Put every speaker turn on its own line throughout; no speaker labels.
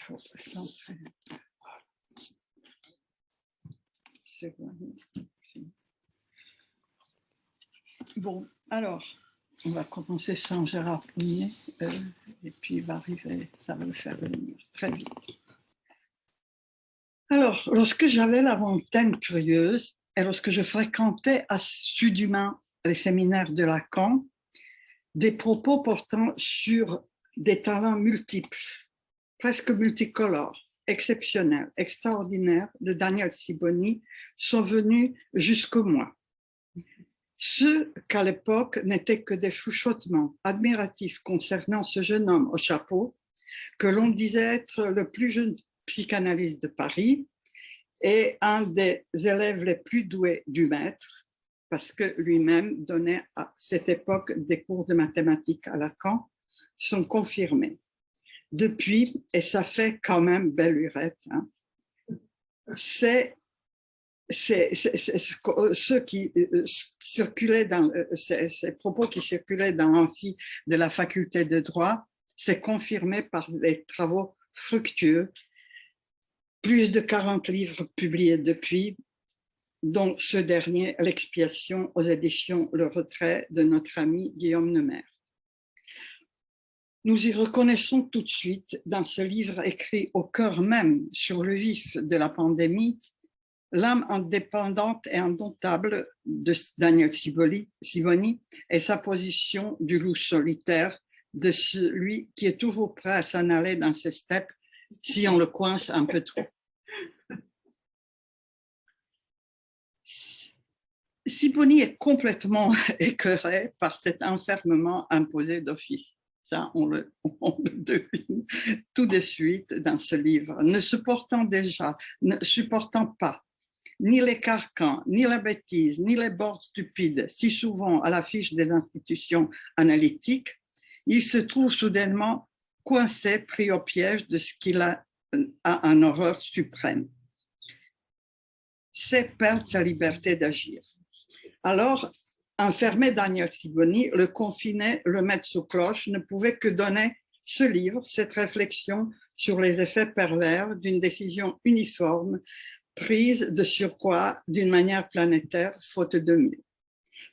faut centrer. Bon, alors, on va commencer sans Gérard Prunier, et puis il va arriver, ça va le faire venir très vite. Alors, lorsque j'avais la vingtaine curieuse, et lorsque je fréquentais assidûment les séminaires de Lacan, des propos portant sur des talents multiples, presque multicolores, exceptionnels, extraordinaires de Daniel Sibony sont venus jusqu'au moi. Ceux qu'à l'époque n'étaient que des chuchotements admiratifs concernant ce jeune homme au chapeau, que l'on disait être le plus jeune psychanalyste de Paris et un des élèves les plus doués du maître, parce que lui-même donnait à cette époque des cours de mathématiques à Lacan, sont confirmés. Depuis, et ça fait quand même belle lurette, hein, ceux qui circulaient dans ces propos qui circulaient dans l'amphi de la faculté de droit, c'est confirmé par des travaux fructueux, plus de 40 livres publiés depuis, dont ce dernier, L'expiation aux éditions Le Retrait de notre ami Guillaume Neumaire. Nous y reconnaissons tout de suite, dans ce livre écrit au cœur même sur le vif de la pandémie, l'âme indépendante et indomptable de Daniel Sibony et sa position du loup solitaire, de celui qui est toujours prêt à s'en aller dans ses steppes si on le coince un peu trop. Sibony est complètement écœuré par cet enfermement imposé d'office. Ça, on le devine tout de suite dans ce livre. Ne supportant pas ni les carcans, ni la bêtise, ni les bords stupides, si souvent à l'affiche des institutions analytiques, il se trouve soudainement coincé, pris au piège de ce qu'il a en horreur suprême. C'est perdre sa liberté d'agir. Alors, enfermé Daniel Sibony, le confiner, le mettre sous cloche, ne pouvait que donner ce livre, cette réflexion sur les effets pervers d'une décision uniforme, prise de surcroît d'une manière planétaire, faute de mieux.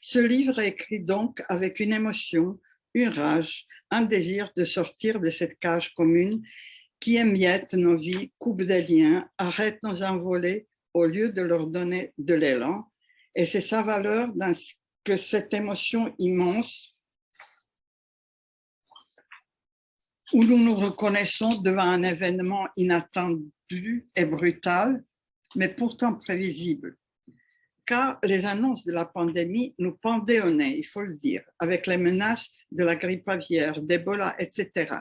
Ce livre est écrit donc avec une émotion, une rage, un désir de sortir de cette cage commune qui émiette nos vies, coupe des liens, arrête nos envolées au lieu de leur donner de l'élan. Et c'est sa valeur dans que cette émotion immense où nous nous reconnaissons devant un événement inattendu et brutal, mais pourtant prévisible. Car les annonces de la pandémie nous pendaient au nez, il faut le dire, avec les menaces de la grippe aviaire, d'Ebola, etc.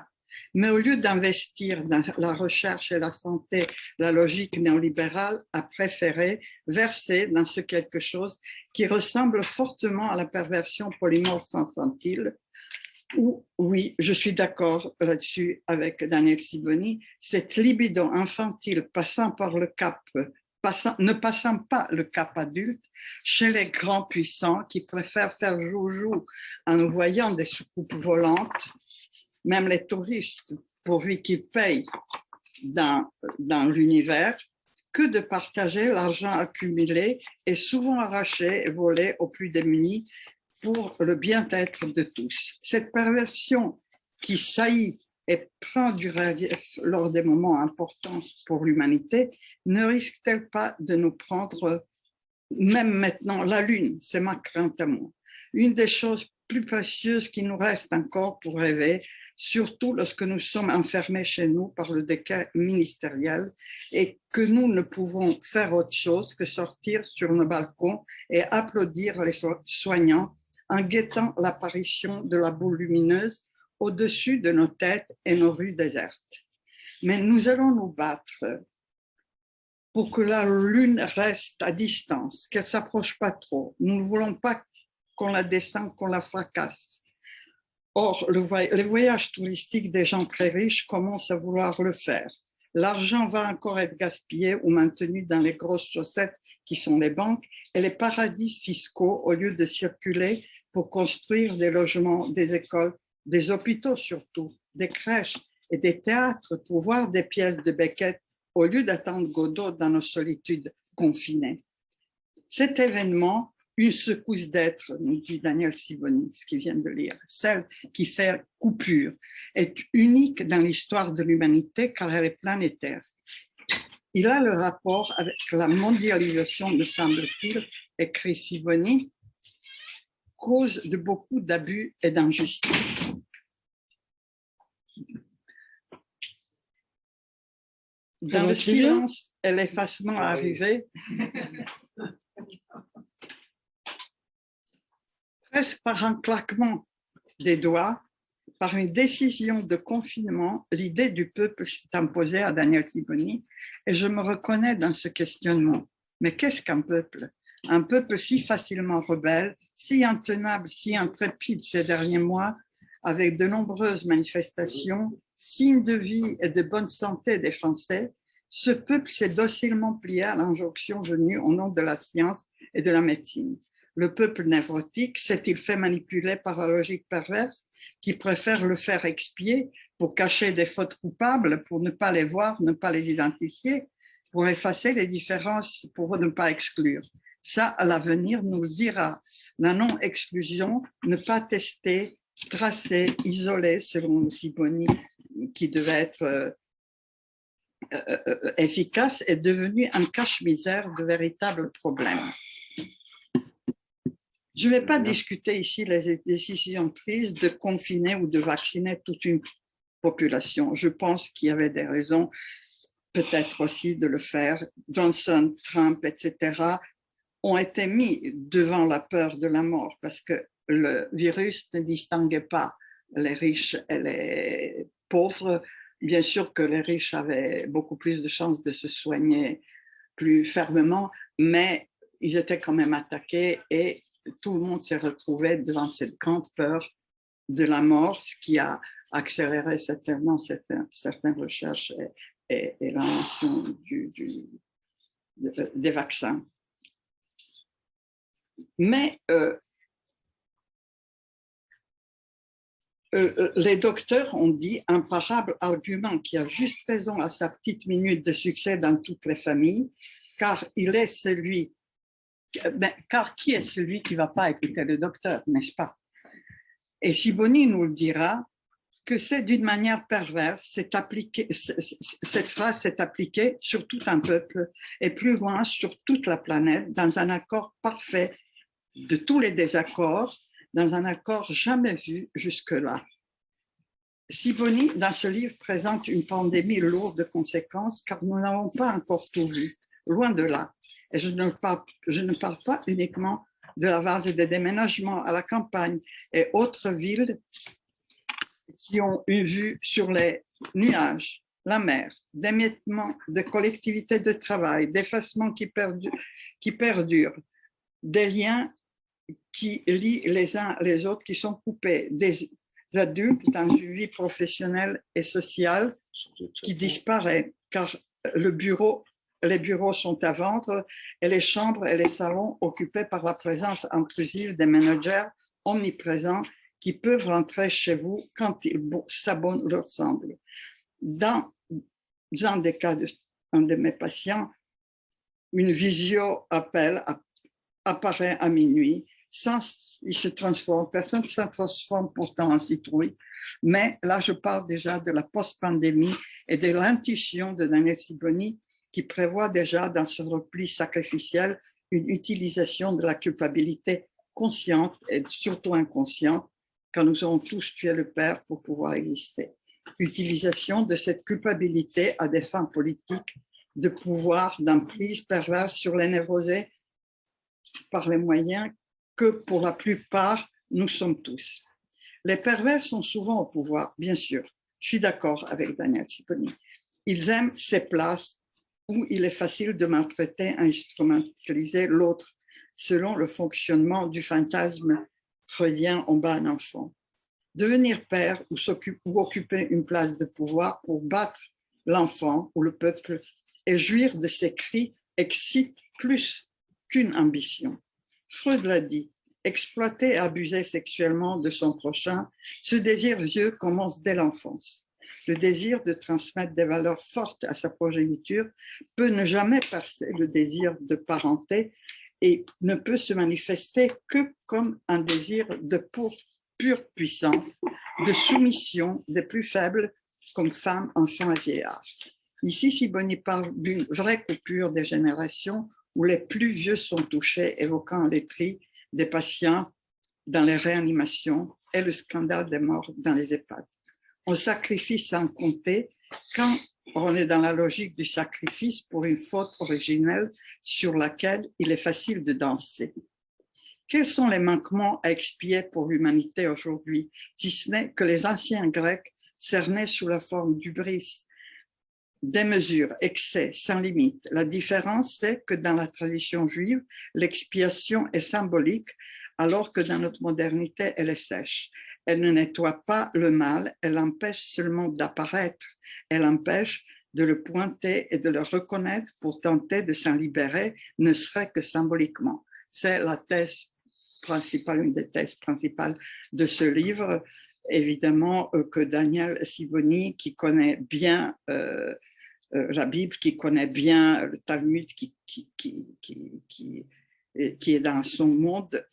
Mais au lieu d'investir dans la recherche et la santé, la logique néolibérale a préféré verser dans ce quelque chose qui ressemble fortement à la perversion polymorphe infantile, où, oui, je suis d'accord là-dessus avec Daniel Sibony, cette libido infantile ne passant pas le cap adulte chez les grands puissants qui préfèrent faire joujou en voyant des soucoupes volantes, même les touristes, pourvu qu'ils payent dans l'univers, que de partager l'argent accumulé et souvent arraché et volé aux plus démunis pour le bien-être de tous. Cette perversion qui saillit et prend du relief lors des moments importants pour l'humanité, ne risque-t-elle pas de nous prendre, même maintenant, la lune? C'est ma crainte à moi. Une des choses plus précieuses qui nous reste encore pour rêver, surtout lorsque nous sommes enfermés chez nous par le décret ministériel et que nous ne pouvons faire autre chose que sortir sur nos balcons et applaudir les soignants en guettant l'apparition de la boule lumineuse au-dessus de nos têtes et nos rues désertes. Mais nous allons nous battre pour que la lune reste à distance, qu'elle ne s'approche pas trop. Nous ne voulons pas qu'on la descende, qu'on la fracasse. Or, les voyages touristiques des gens très riches commencent à vouloir le faire. L'argent va encore être gaspillé ou maintenu dans les grosses chaussettes qui sont les banques et les paradis fiscaux au lieu de circuler pour construire des logements, des écoles, des hôpitaux surtout, des crèches et des théâtres pour voir des pièces de Beckett au lieu d'attendre Godot dans nos solitudes confinées. Cet événement, une secousse d'être, nous dit Daniel Sibony, ce qu'il vient de lire, celle qui fait coupure, est unique dans l'histoire de l'humanité car elle est planétaire. Il a le rapport avec la mondialisation, me semble-t-il, écrit Sibony, cause de beaucoup d'abus et d'injustices. Dans le silence et l'effacement arrivé, presque par un claquement des doigts, par une décision de confinement, l'idée du peuple s'est imposée à Daniel Sibony et je me reconnais dans ce questionnement. Mais qu'est-ce qu'un peuple? Un peuple si facilement rebelle, si intenable, si intrépide ces derniers mois, avec de nombreuses manifestations, signes de vie et de bonne santé des Français, ce peuple s'est docilement plié à l'injonction venue au nom de la science et de la médecine. Le peuple névrotique s'est-il fait manipuler par la logique perverse qui préfère le faire expier pour cacher des fautes coupables, pour ne pas les voir, ne pas les identifier, pour effacer les différences, pour ne pas exclure? Ça, à l'avenir, nous le dira. La non-exclusion, ne pas tester, tracer, isoler, selon Sibony, qui devait être efficace, est devenu un cache-misère de véritables problèmes. Je ne vais pas discuter ici les décisions prises de confiner ou de vacciner toute une population. Je pense qu'il y avait des raisons, peut-être aussi, de le faire. Johnson, Trump, etc., ont été mis devant la peur de la mort parce que le virus ne distinguait pas les riches et les pauvres. Bien sûr que les riches avaient beaucoup plus de chances de se soigner plus fermement, mais ils étaient quand même attaqués et tout le monde s'est retrouvé devant cette grande peur de la mort, ce qui a accéléré certainement certaines recherches et l'invention des vaccins. Mais les docteurs ont dit un parable argument qui a juste raison à sa petite minute de succès dans toutes les familles, car il est celui, car qui est celui qui ne va pas écouter le docteur, n'est-ce pas? Et Sibony nous le dira que c'est d'une manière perverse, cette phrase s'est appliquée sur tout un peuple et plus loin sur toute la planète dans un accord parfait de tous les désaccords, dans un accord jamais vu jusque-là. Sibony, dans ce livre, présente une pandémie lourde de conséquences car nous n'avons pas encore tout vu, loin de là. Et je ne parle pas uniquement de la vague des déménagements à la campagne et autres villes qui ont une vue sur les nuages, la mer, d'émiettement de collectivités de travail, d'effacement qui perdurent, des liens qui lient les uns les autres, qui sont coupés, des adultes dans une vie professionnelle et sociale qui disparaît, car les bureaux sont à vendre et les chambres et les salons occupés par la présence intrusive des managers omniprésents qui peuvent rentrer chez vous quand ça bon leur semble. Dans un des cas d'un de mes patients, une visio-appel apparaît à minuit, il se transforme, personne ne se transforme pourtant en citrouille, mais là je parle déjà de la post-pandémie et de l'intuition de Daniel Sibony qui prévoit déjà dans ce repli sacrificiel une utilisation de la culpabilité consciente et surtout inconsciente, quand nous aurons tous tué le Père pour pouvoir exister. Utilisation de cette culpabilité à des fins politiques, de pouvoir, d'emprise perverse sur les névrosés par les moyens que pour la plupart, nous sommes tous. Les pervers sont souvent au pouvoir, bien sûr. Je suis d'accord avec Daniel Sibony. Ils aiment ces places où il est facile de maltraiter, instrumentaliser l'autre selon le fonctionnement du fantasme freudien en bas d'un enfant. Devenir père ou occuper une place de pouvoir pour battre l'enfant ou le peuple et jouir de ses cris excite plus qu'une ambition. Freud l'a dit, exploiter et abuser sexuellement de son prochain, ce désir vieux commence dès l'enfance. Le désir de transmettre des valeurs fortes à sa progéniture peut ne jamais passer le désir de parenté et ne peut se manifester que comme un désir de pure puissance, de soumission des plus faibles comme femmes, enfants et vieillards. Ici, Sibony parle d'une vraie coupure des générations où les plus vieux sont touchés, évoquant les tris des patients dans les réanimations et le scandale des morts dans les EHPAD. On sacrifie sans compter quand on est dans la logique du sacrifice pour une faute originelle sur laquelle il est facile de danser. Quels sont les manquements à expier pour l'humanité aujourd'hui, si ce n'est que les anciens Grecs cernaient sous la forme d'hubris, démesure, excès, sans limite. La différence, c'est que dans la tradition juive, l'expiation est symbolique, alors que dans notre modernité, elle est sèche. Elle ne nettoie pas le mal, elle empêche seulement d'apparaître, elle empêche de le pointer et de le reconnaître pour tenter de s'en libérer, ne serait que symboliquement. C'est la thèse principale, une des thèses principales de ce livre. Évidemment que Daniel Sibony, qui connaît bien la Bible, qui connaît bien le Talmud, qui est dans son monde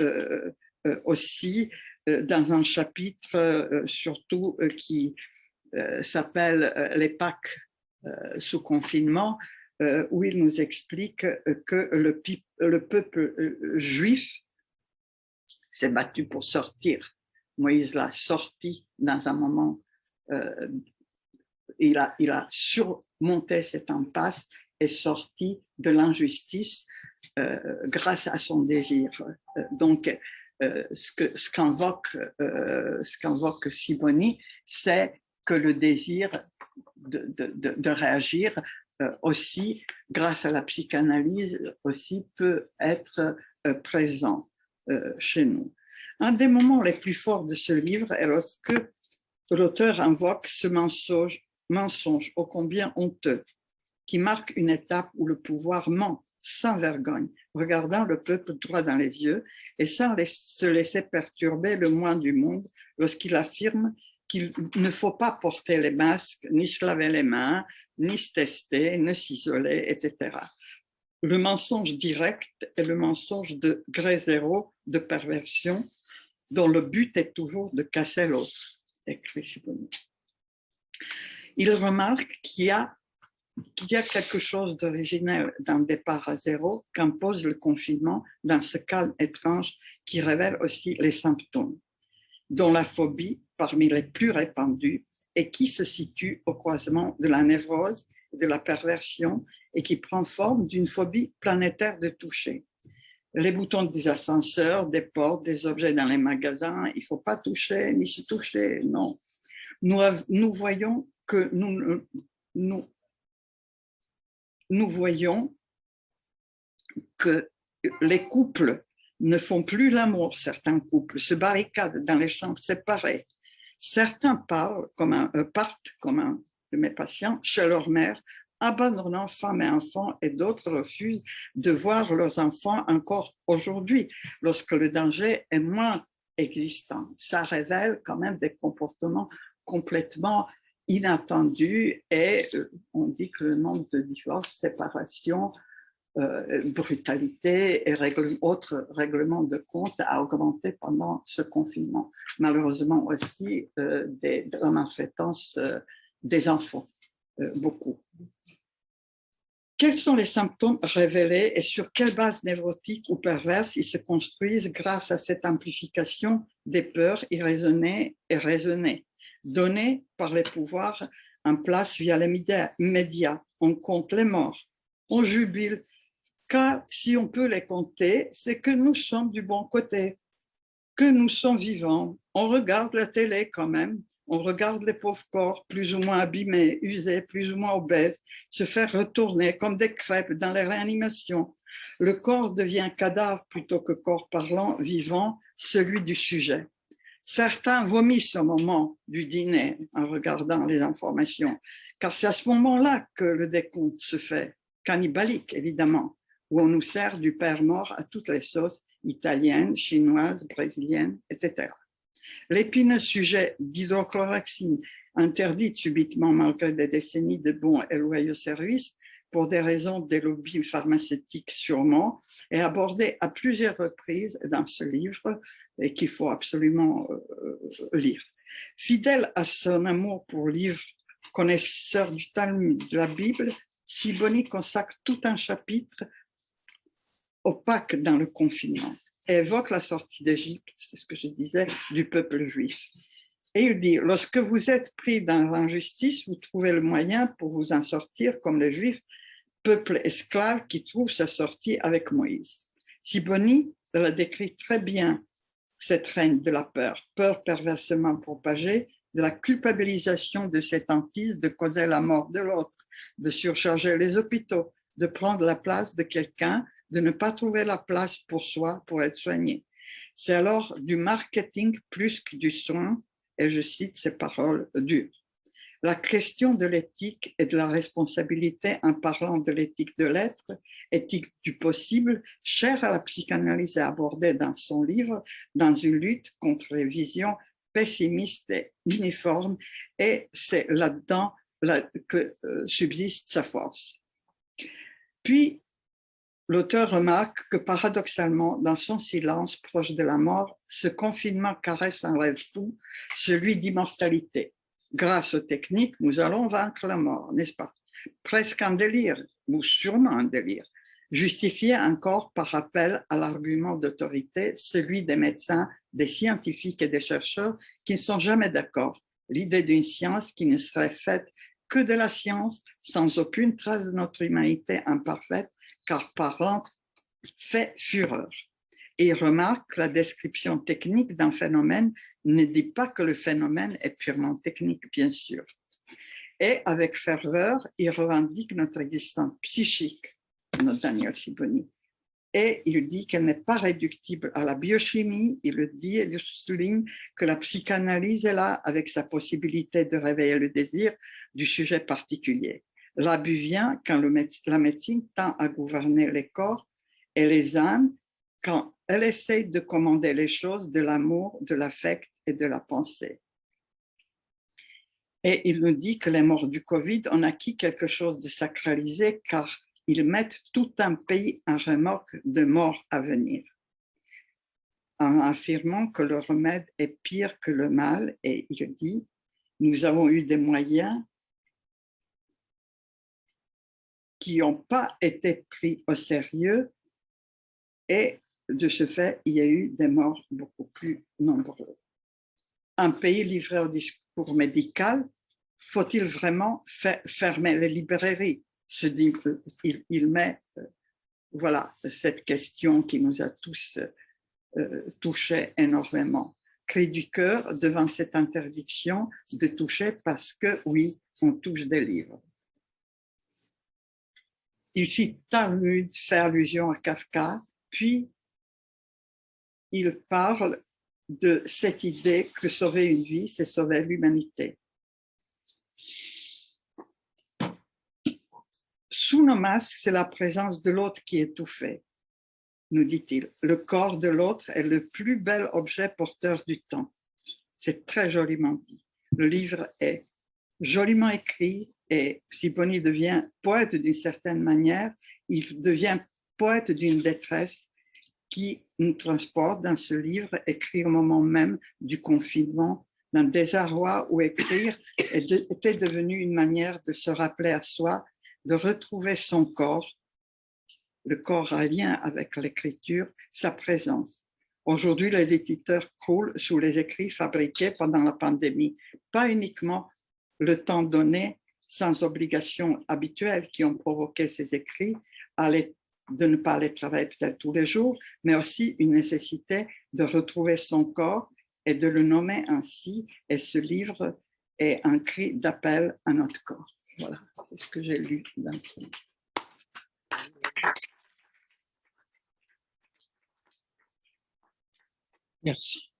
aussi, dans un chapitre surtout qui s'appelle les Pâques sous confinement, où il nous explique que le peuple juif s'est battu pour sortir. Moïse l'a sorti dans un moment, il a surmonté cette impasse et sorti de l'injustice grâce à son désir. Donc, ce qu'invoque Sibony, c'est que le désir de réagir aussi, grâce à la psychanalyse, aussi peut être présent chez nous. Un des moments les plus forts de ce livre est lorsque l'auteur invoque ce mensonge ô combien honteux, qui marque une étape où le pouvoir ment sans vergogne, regardant le peuple droit dans les yeux et sans se laisser perturber le moins du monde lorsqu'il affirme qu'il ne faut pas porter les masques, ni se laver les mains, ni se tester, ni s'isoler, etc. Le mensonge direct est le mensonge de gré zéro de perversion dont le but est toujours de casser l'autre, écrit Sibony. Il remarque qu'il y a quelque chose d'originel dans le départ à zéro qu'impose le confinement dans ce calme étrange qui révèle aussi les symptômes, dont la phobie, parmi les plus répandus, et qui se situe au croisement de la névrose et de la perversion et qui prend forme d'une phobie planétaire de toucher. Les boutons des ascenseurs, des portes, des objets dans les magasins, il ne faut pas toucher ni se toucher, non. Nous voyons que nous voyons que les couples ne font plus l'amour, certains couples se barricadent dans les chambres séparées. Certains partent, comme un de mes patients, chez leur mère, abandonnant femmes et enfants, et d'autres refusent de voir leurs enfants encore aujourd'hui, lorsque le danger est moins existant. Ça révèle quand même des comportements complètement inattendus et on dit que le nombre de divorces, séparations, brutalité et autres règlements de compte a augmenté pendant ce confinement. Malheureusement aussi des maltraitances des enfants, beaucoup. Quels sont les symptômes révélés et sur quelle base névrotique ou perverse ils se construisent grâce à cette amplification des peurs irraisonnées et raisonnées, données par les pouvoirs en place via les médias? On compte les morts, on jubile, car si on peut les compter, c'est que nous sommes du bon côté, que nous sommes vivants. On regarde la télé quand même, on regarde les pauvres corps plus ou moins abîmés, usés, plus ou moins obèses, se faire retourner comme des crêpes dans les réanimations. Le corps devient cadavre plutôt que corps parlant, vivant, celui du sujet. Certains vomissent au moment du dîner en regardant les informations, car c'est à ce moment-là que le décompte se fait, cannibalique évidemment, où on nous sert du père mort à toutes les sauces italiennes, chinoises, brésiliennes, etc. L'épineux sujet d'hydrochloroquine interdite subitement malgré des décennies de bons et loyaux services, pour des raisons des lobbies pharmaceutiques sûrement, est abordée à plusieurs reprises dans ce livre et qu'il faut absolument lire. Fidèle à son amour pour le livre, connaisseur du Talmud, de la Bible, Sibony consacre tout un chapitre au Pâques dans le confinement et évoque la sortie d'Égypte, c'est ce que je disais, du peuple juif. Et il dit, lorsque vous êtes pris dans l'injustice, vous trouvez le moyen pour vous en sortir comme les Juifs, peuple esclave qui trouve sa sortie avec Moïse. Sibony la décrit très bien, cette règne de la peur, peur perversement propagée, de la culpabilisation de cette hantise de causer la mort de l'autre, de surcharger les hôpitaux, de prendre la place de quelqu'un, de ne pas trouver la place pour soi pour être soigné. C'est alors du marketing plus que du soin, et je cite ces paroles dures. La question de l'éthique et de la responsabilité en parlant de l'éthique de l'être, éthique du possible, chère à la psychanalyse et abordée dans son livre, dans une lutte contre les visions pessimistes et uniformes, et c'est là-dedans que subsiste sa force. Puis, l'auteur remarque que paradoxalement, dans son silence proche de la mort, ce confinement caresse un rêve fou, celui d'immortalité. Grâce aux techniques, nous allons vaincre la mort, n'est-ce pas? Presque un délire, ou sûrement un délire, justifié encore par rappel à l'argument d'autorité, celui des médecins, des scientifiques et des chercheurs qui ne sont jamais d'accord. L'idée d'une science qui ne serait faite que de la science, sans aucune trace de notre humanité imparfaite, car parlant fait fureur. Et il remarque que la description technique d'un phénomène ne dit pas que le phénomène est purement technique, bien sûr. Et avec ferveur, il revendique notre existence psychique, notre Daniel Sibony. Et il dit qu'elle n'est pas réductible à la biochimie. Il le dit et il souligne que la psychanalyse est là avec sa possibilité de réveiller le désir du sujet particulier. L'abus vient quand la médecine tend à gouverner les corps et les âmes, quand elle essaye de commander les choses de l'amour, de l'affect et de la pensée. Et il nous dit que les morts du Covid ont acquis quelque chose de sacralisé car ils mettent tout un pays en remorque de morts à venir, en affirmant que le remède est pire que le mal. Et il dit, nous avons eu des moyens qui n'ont pas été pris au sérieux et de ce fait, il y a eu des morts beaucoup plus nombreux. Un pays livré au discours médical, faut-il vraiment fermer les librairies? Il met voilà, cette question qui nous a tous touchés énormément. Cri du cœur devant cette interdiction de toucher parce que, oui, on touche des livres. Il cite Talmud, fait allusion à Kafka, puis il parle de cette idée que sauver une vie, c'est sauver l'humanité. Sous nos masques, c'est la présence de l'autre qui étouffait, nous dit-il. Le corps de l'autre est le plus bel objet porteur du temps. C'est très joliment dit. Le livre est joliment écrit et Sibony devient poète d'une certaine manière. Il devient poète d'une détresse qui nous transporte dans ce livre, écrit au moment même du confinement, d'un désarroi où écrire était devenu une manière de se rappeler à soi, de retrouver son corps, le corps a lien avec l'écriture, sa présence. Aujourd'hui, les éditeurs croulent sous les écrits fabriqués pendant la pandémie, pas uniquement le temps donné, sans obligation habituelle qui ont provoqué ces écrits, de ne pas aller travailler peut-être tous les jours, mais aussi une nécessité de retrouver son corps et de le nommer ainsi. Et ce livre est un cri d'appel à notre corps. Voilà, c'est ce que j'ai lu dans le livre.
Merci.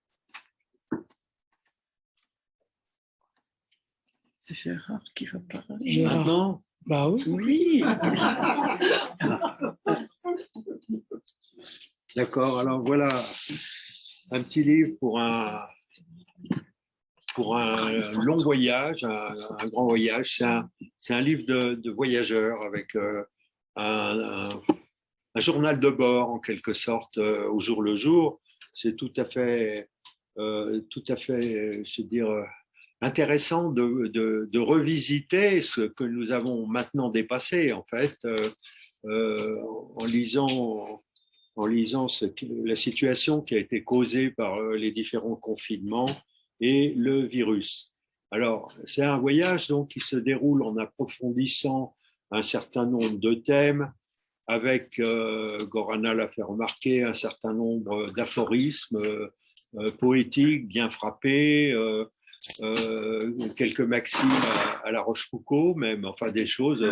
C'est Gérard qui va parler.
Gérard. Maintenant ? Bah oui.
Oui.
D'accord, alors voilà un petit livre pour un pour un long voyage, un grand voyage. C'est un livre de voyageurs avec un journal de bord, en quelque sorte, au jour le jour. C'est tout à fait, je veux dire, intéressant de revisiter ce que nous avons maintenant dépassé, en fait, en lisant, la situation qui a été causée par les différents confinements et le virus. Alors, c'est un voyage donc, qui se déroule en approfondissant un certain nombre de thèmes, avec, Gorana l'a fait remarquer, un certain nombre d'aphorismes poétiques bien frappés, quelques maximes à la Rochefoucauld même, enfin des choses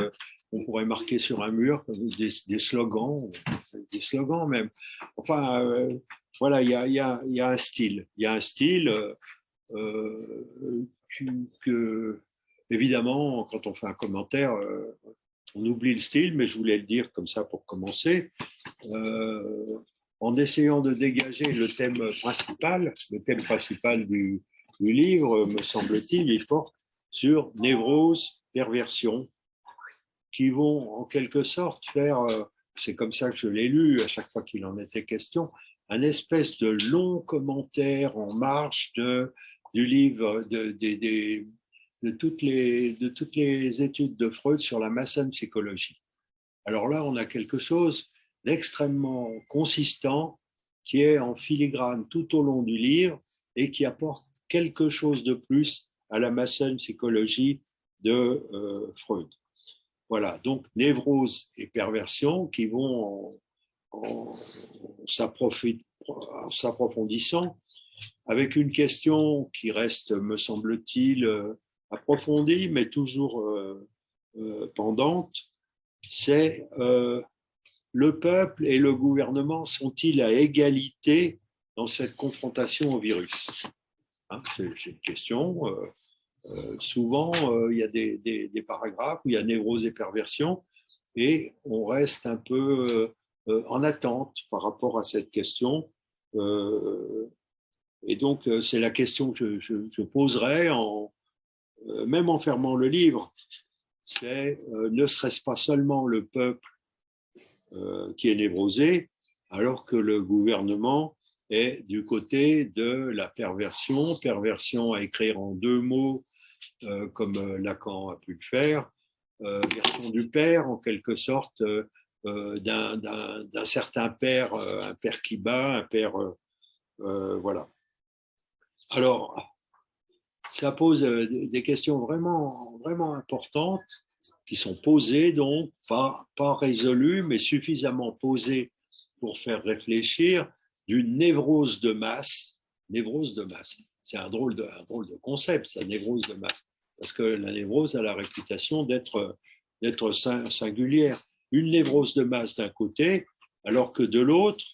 qu'on pourrait marquer sur un mur, des slogans même. Enfin, voilà, il y a un style. Il y a un style que, évidemment, quand on fait un commentaire, on oublie le style, mais je voulais le dire comme ça pour commencer, en essayant de dégager le thème principal du livre, me semble-t-il, il porte sur névrose, perversion, qui vont en quelque sorte faire, c'est comme ça que je l'ai lu à chaque fois qu'il en était question, un espèce de long commentaire en marge du livre, de toutes les études de Freud sur la maçonne psychologie. Alors là, on a quelque chose d'extrêmement consistant qui est en filigrane tout au long du livre et qui apporte quelque chose de plus à la maçonne psychologie de Freud. Voilà, donc névrose et perversion qui vont en s'approfondissant avec une question qui reste, me semble-t-il, approfondie, mais toujours pendante, c'est le peuple et le gouvernement sont-ils à égalité dans cette confrontation au virus, hein, c'est une question. Souvent, il y a des paragraphes où il y a névrose et perversion, et on reste un peu en attente par rapport à cette question. Et donc, c'est la question que je poserai, même en fermant le livre. C'est ne serait-ce pas seulement le peuple qui est névrosé, alors que le gouvernement est du côté de la perversion, perversion à écrire en deux mots, comme Lacan a pu le faire, version du père, en quelque sorte, d'un certain père, un père qui bat, un père, voilà. Alors, ça pose des questions vraiment, vraiment importantes qui sont posées, donc pas résolues, mais suffisamment posées pour faire réfléchir, d'une névrose de masse. Névrose de masse, c'est un drôle de concept, ça, névrose de masse, parce que la névrose a la réputation d'être singulière. Une névrose de masse d'un côté, alors que de l'autre,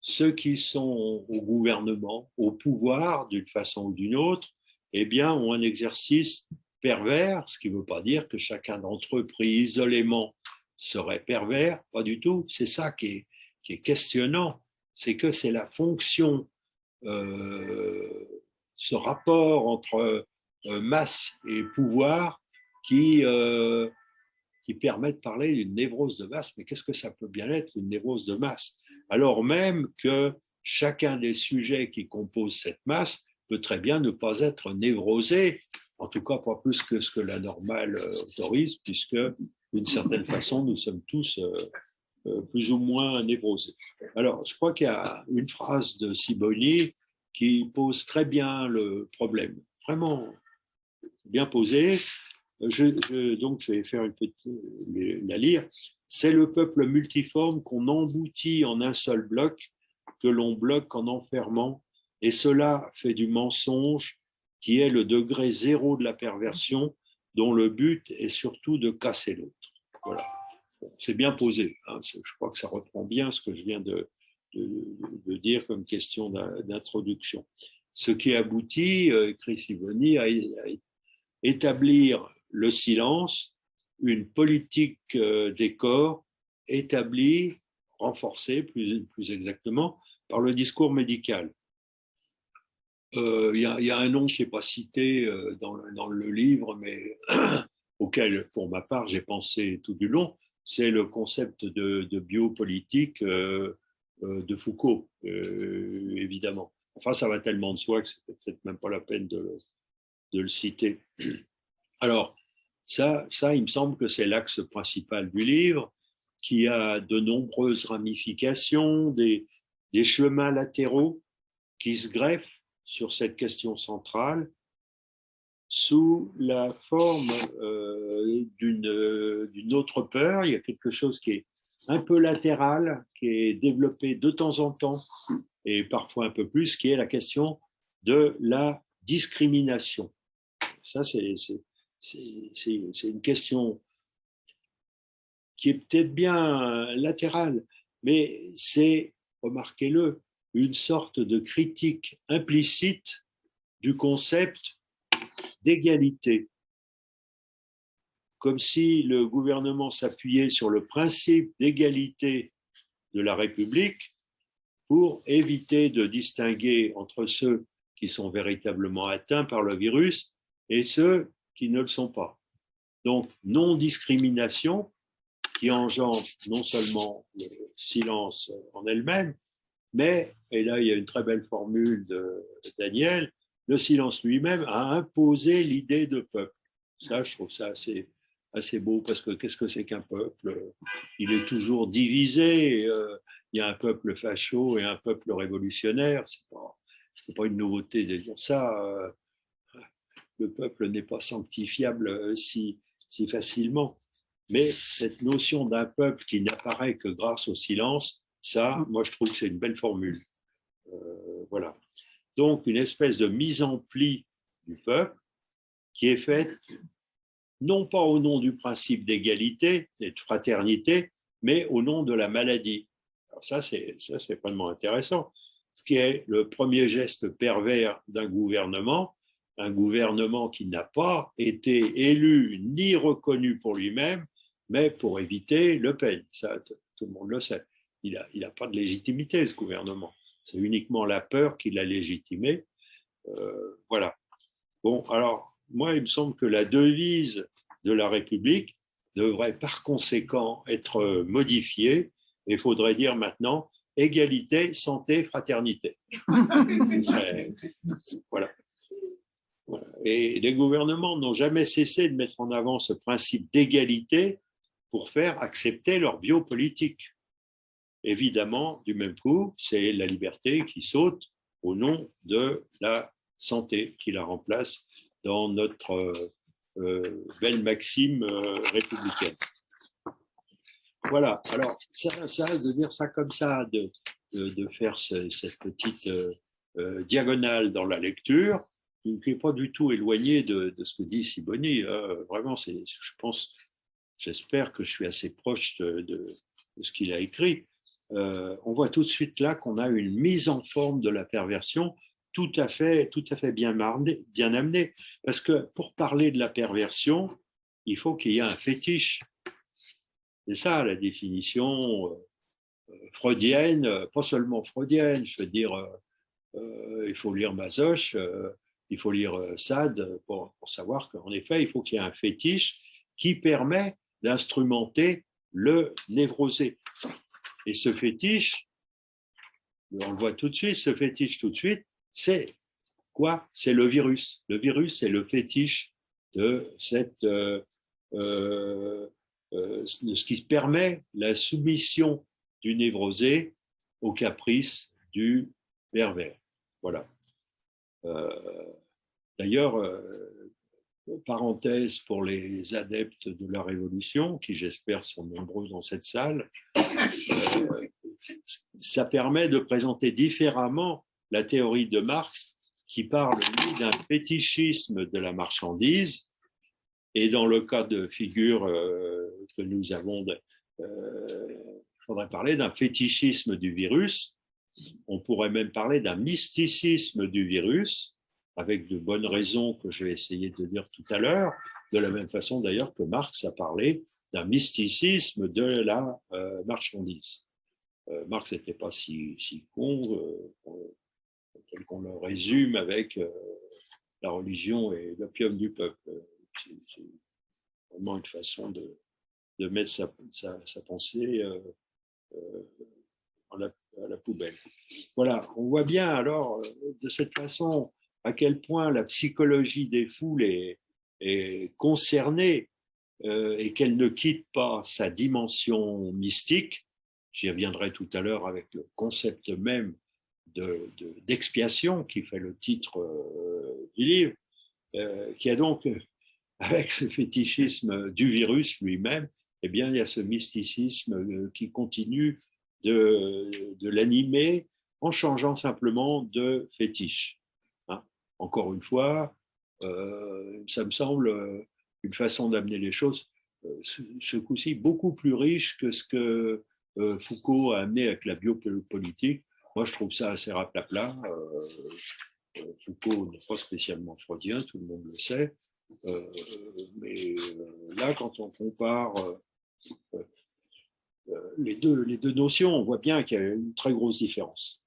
ceux qui sont au gouvernement, au pouvoir, d'une façon ou d'une autre, eh bien, ont un exercice pervers, ce qui ne veut pas dire que chacun d'entre eux, pris isolément, serait pervers, pas du tout. C'est ça qui est questionnant, c'est que c'est la fonction, ce rapport entre masse et pouvoir qui permet de parler d'une névrose de masse. Mais qu'est-ce que ça peut bien être, une névrose de masse? Alors même que chacun des sujets qui composent cette masse peut très bien ne pas être névrosé, en tout cas pas plus que ce que la normale autorise, puisque d'une certaine façon, nous sommes tous plus ou moins névrosés. Alors, je crois qu'il y a une phrase de Sibony qui pose très bien le problème. Vraiment bien posé. Donc, je vais faire la lire. C'est le peuple multiforme qu'on emboutit en un seul bloc, que l'on bloque en enfermant, et cela fait du mensonge qui est le degré zéro de la perversion, dont le but est surtout de casser l'autre. Voilà. Bon, c'est bien posé, hein. Je crois que ça reprend bien ce que je viens de dire comme question d'introduction. Ce qui aboutit, écrit Sibony, à établir le silence, une politique des corps établie, renforcée plus exactement, par le discours médical. Il y a un nom qui n'est pas cité dans le livre, mais auquel, pour ma part, j'ai pensé tout du long, c'est le concept de biopolitique de Foucault, évidemment. Enfin, ça va tellement de soi que c'est peut-être même pas la peine de le citer. Alors, ça, il me semble que c'est l'axe principal du livre, qui a de nombreuses ramifications, des chemins latéraux qui se greffent sur cette question centrale sous la forme d'une autre peur. Il y a quelque chose qui est un peu latéral, qui est développé de temps en temps, et parfois un peu plus, qui est la question de la discrimination. Ça, c'est une question qui est peut-être bien latérale, mais c'est, remarquez-le, une sorte de critique implicite du concept d'égalité, comme si le gouvernement s'appuyait sur le principe d'égalité de la République pour éviter de distinguer entre ceux qui sont véritablement atteints par le virus et ceux qui ne le sont pas. Donc, non-discrimination qui engendre non seulement le silence en elle-même, mais, et là il y a une très belle formule de Daniel, le silence lui-même a imposé l'idée de peuple. Ça, je trouve ça assez beau, parce que qu'est-ce que c'est qu'un peuple? Il est toujours divisé. Il y a un peuple facho et un peuple révolutionnaire. C'est pas une nouveauté de dire ça. Le peuple n'est pas sanctifiable si facilement. Mais cette notion d'un peuple qui n'apparaît que grâce au silence, ça, moi, je trouve que c'est une belle formule. Voilà. Donc, une espèce de mise en pli du peuple qui est faite non pas au nom du principe d'égalité et de fraternité, mais au nom de la maladie. Alors ça, c'est vraiment intéressant. Ce qui est le premier geste pervers d'un gouvernement, un gouvernement qui n'a pas été élu ni reconnu pour lui-même, mais pour éviter Le Pen. Ça, tout le monde le sait. Il n'a pas de légitimité, ce gouvernement. C'est uniquement la peur qui l'a légitimé. Voilà. Bon, alors, moi, il me semble que la devise de la République devrait par conséquent être modifiée. Il faudrait dire maintenant égalité, santé, fraternité. Voilà. Voilà. Et les gouvernements n'ont jamais cessé de mettre en avant ce principe d'égalité pour faire accepter leur biopolitique. Évidemment, du même coup, c'est la liberté qui saute au nom de la santé, qui la remplace dans notre belle maxime républicaine. Voilà, alors ça, de dire ça comme ça, de faire cette petite diagonale dans la lecture, qui n'est pas du tout éloignée de ce que dit Sibony. Vraiment, j'espère que je suis assez proche de ce qu'il a écrit. On voit tout de suite là qu'on a une mise en forme de la perversion tout à fait bien amenée. Parce que pour parler de la perversion, il faut qu'il y ait un fétiche. C'est ça la définition freudienne, pas seulement freudienne, je veux dire, il faut lire Masoch, il faut lire Sade pour savoir qu'en effet, il faut qu'il y ait un fétiche qui permet d'instrumenter le névrosé. Et ce fétiche, on le voit tout de suite, c'est quoi? C'est le virus. Le virus, c'est le fétiche de ce qui permet la soumission du névrosé au caprice du pervers. Voilà. D'ailleurs, parenthèse pour les adeptes de la Révolution, qui j'espère sont nombreux dans cette salle, ça permet de présenter différemment la théorie de Marx, qui parle lui d'un fétichisme de la marchandise, et dans le cas de figure que nous avons, il faudrait parler d'un fétichisme du virus. On pourrait même parler d'un mysticisme du virus, avec de bonnes raisons que je vais essayer de dire tout à l'heure, de la même façon d'ailleurs que Marx a parlé d'un mysticisme de la marchandise. Marx n'était pas si con, tel qu'on le résume avec la religion et l'opium du peuple. C'est vraiment une façon de mettre sa pensée à la poubelle. Voilà, on voit bien alors de cette façon à quel point la psychologie des foules est concernée et qu'elle ne quitte pas sa dimension mystique. J'y reviendrai tout à l'heure avec le concept même d'expiation qui fait le titre du livre, qui a donc, avec ce fétichisme du virus lui-même, eh bien, il y a ce mysticisme qui continue de l'animer en changeant simplement de fétiche. Hein. Encore une fois, ça me semble une façon d'amener les choses, ce coup-ci, beaucoup plus riche que ce que Foucault a amené avec la biopolitique. Moi, je trouve ça assez raplapla. Foucault n'est pas spécialement freudien, tout le monde le sait. Mais là, quand on compare les deux notions, on voit bien qu'il y a une très grosse différence.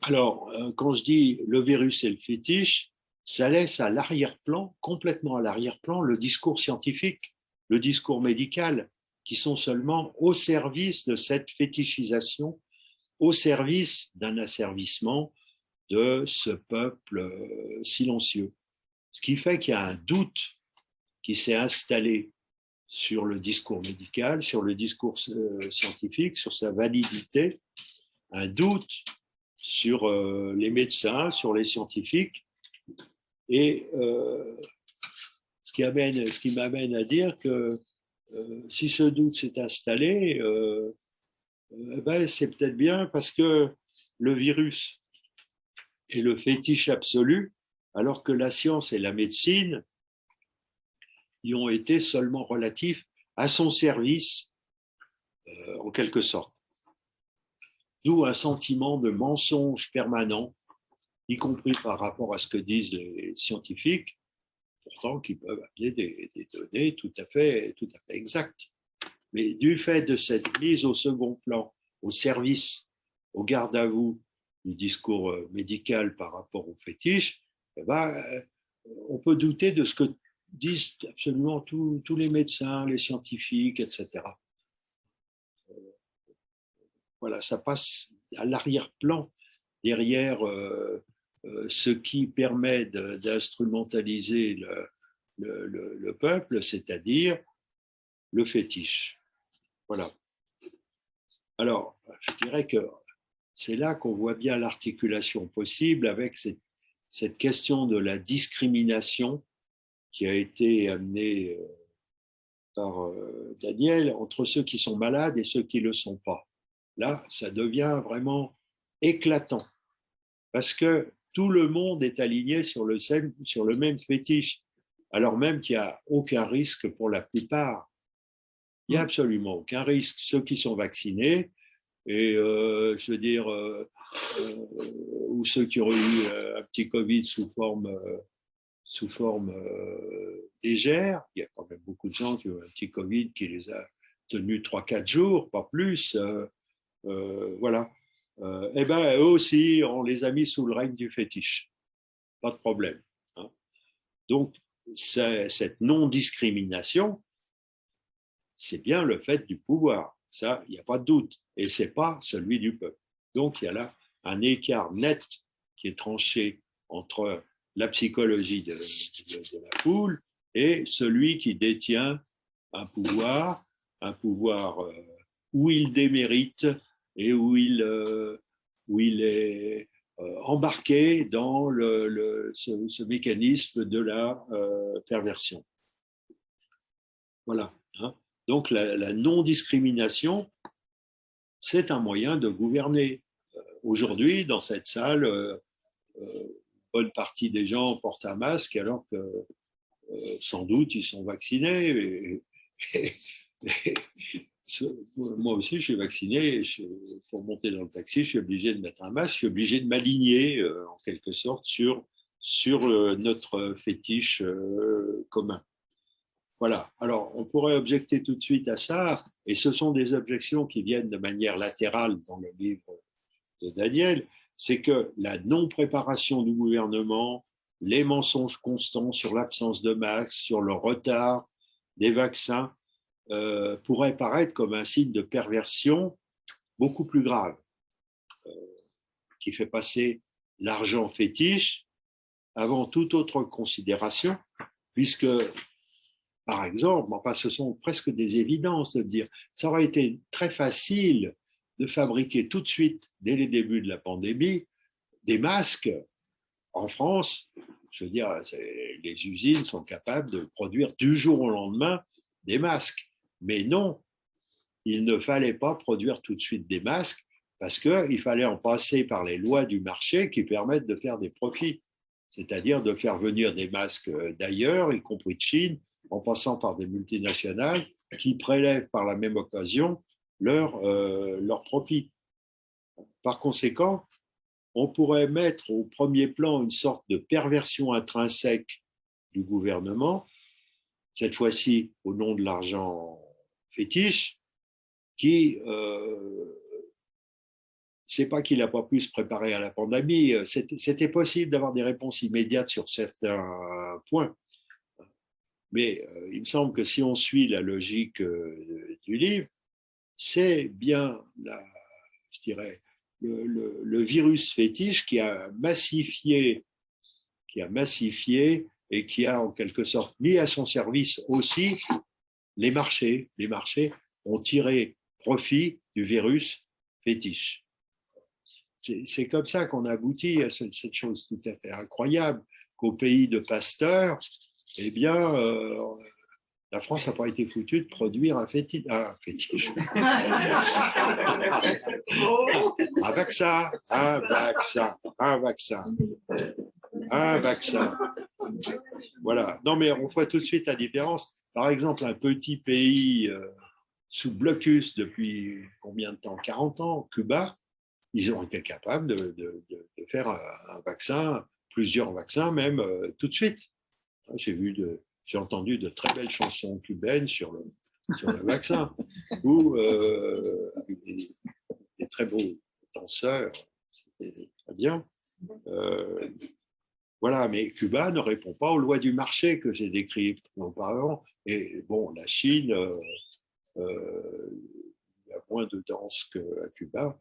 Alors, quand je dis le virus et le fétiche, ça laisse à l'arrière-plan, complètement à l'arrière-plan, le discours scientifique, le discours médical, qui sont seulement au service de cette fétichisation, au service d'un asservissement de ce peuple silencieux. Ce qui fait qu'il y a un doute qui s'est installé sur le discours médical, sur le discours scientifique, sur sa validité, un doute sur les médecins, sur les scientifiques, et ce qui m'amène à dire que si ce doute s'est installé, ben, c'est peut-être bien parce que le virus est le fétiche absolu, alors que la science et la médecine y ont été seulement relatifs à son service, en quelque sorte. D'où un sentiment de mensonge permanent, y compris par rapport à ce que disent les scientifiques, pourtant qui peuvent amener des données tout à fait exactes. Mais du fait de cette mise au second plan, au service, au garde à vous du discours médical par rapport au fétiche, eh ben, on peut douter de ce que disent absolument tous les médecins, les scientifiques, etc. Voilà, ça passe à l'arrière-plan, derrière ce qui permet d'instrumentaliser le peuple, c'est-à-dire le fétiche. Voilà. Alors, je dirais que c'est là qu'on voit bien l'articulation possible avec cette question de la discrimination qui a été amenée par Daniel entre ceux qui sont malades et ceux qui ne le sont pas. Là, ça devient vraiment éclatant parce que tout le monde est aligné sur le même fétiche, alors même qu'il n'y a aucun risque pour la plupart. Il n'y a absolument aucun risque. Ceux qui sont vaccinés, et je veux dire, ou ceux qui auraient eu un petit Covid sous forme légère, il y a quand même beaucoup de gens qui ont un petit Covid qui les a tenus 3-4 jours, pas plus. Voilà. Eh bien, eux aussi, on les a mis sous le règne du fétiche. Pas de problème. Hein. Donc, cette non-discrimination, c'est bien le fait du pouvoir. Ça, il n'y a pas de doute. Et ce n'est pas celui du peuple. Donc, il y a là un écart net qui est tranché entre la psychologie de la foule et celui qui détient un pouvoir où il démérite et où il est embarqué dans ce mécanisme de la perversion. Voilà. Hein. Donc la non-discrimination, c'est un moyen de gouverner. Aujourd'hui, dans cette salle, bonne partie des gens portent un masque alors que sans doute ils sont vaccinés. Moi aussi, je suis vacciné. Pour monter dans le taxi, je suis obligé de mettre un masque. Je suis obligé de m'aligner, en quelque sorte, sur notre fétiche commun. Voilà. Alors, on pourrait objecter tout de suite à ça, et ce sont des objections qui viennent de manière latérale dans le livre de Daniel. c'est que la non-préparation du gouvernement, les mensonges constants sur l'absence de masques, sur le retard des vaccins, pourraient paraître comme un signe de perversion beaucoup plus grave, qui fait passer l'argent fétiche avant toute autre considération, puisque, par exemple, enfin, ce sont presque des évidences de dire, ça aurait été très facile de fabriquer tout de suite, dès les débuts de la pandémie, des masques en France. Je veux dire, les usines sont capables de produire du jour au lendemain des masques. Mais non, il ne fallait pas produire tout de suite des masques parce qu'il fallait en passer par les lois du marché qui permettent de faire des profits, c'est-à-dire de faire venir des masques d'ailleurs, y compris de Chine, en passant par des multinationales qui prélèvent par la même occasion leurs profits. Par conséquent, on pourrait mettre au premier plan une sorte de perversion intrinsèque du gouvernement, cette fois-ci au nom de l'argent fétiche, qui, c'est pas qu'il n'a pas pu se préparer à la pandémie, c'était possible d'avoir des réponses immédiates sur certains points. Mais il me semble que si on suit la logique du livre, c'est bien, je dirais, le virus fétiche qui a massifié et qui a en quelque sorte mis à son service aussi les marchés. Les marchés ont tiré profit du virus fétiche. C'est comme ça qu'on aboutit à cette chose tout à fait incroyable qu'au pays de Pasteur, eh bien, la France n'a pas été foutue de produire un fétiche. Un vaccin. Voilà. Non, mais on voit tout de suite la différence. Par exemple, un petit pays sous blocus depuis combien de temps? 40 ans, Cuba, ils ont été capables de faire un vaccin, plusieurs vaccins même, tout de suite. J'ai entendu de très belles chansons cubaines sur le vaccin, ou avec des très beaux danseurs, c'était très bien. Voilà, mais Cuba ne répond pas aux lois du marché que j'ai décrites auparavant. Et bon, la Chine, il y a moins de danse qu'à Cuba,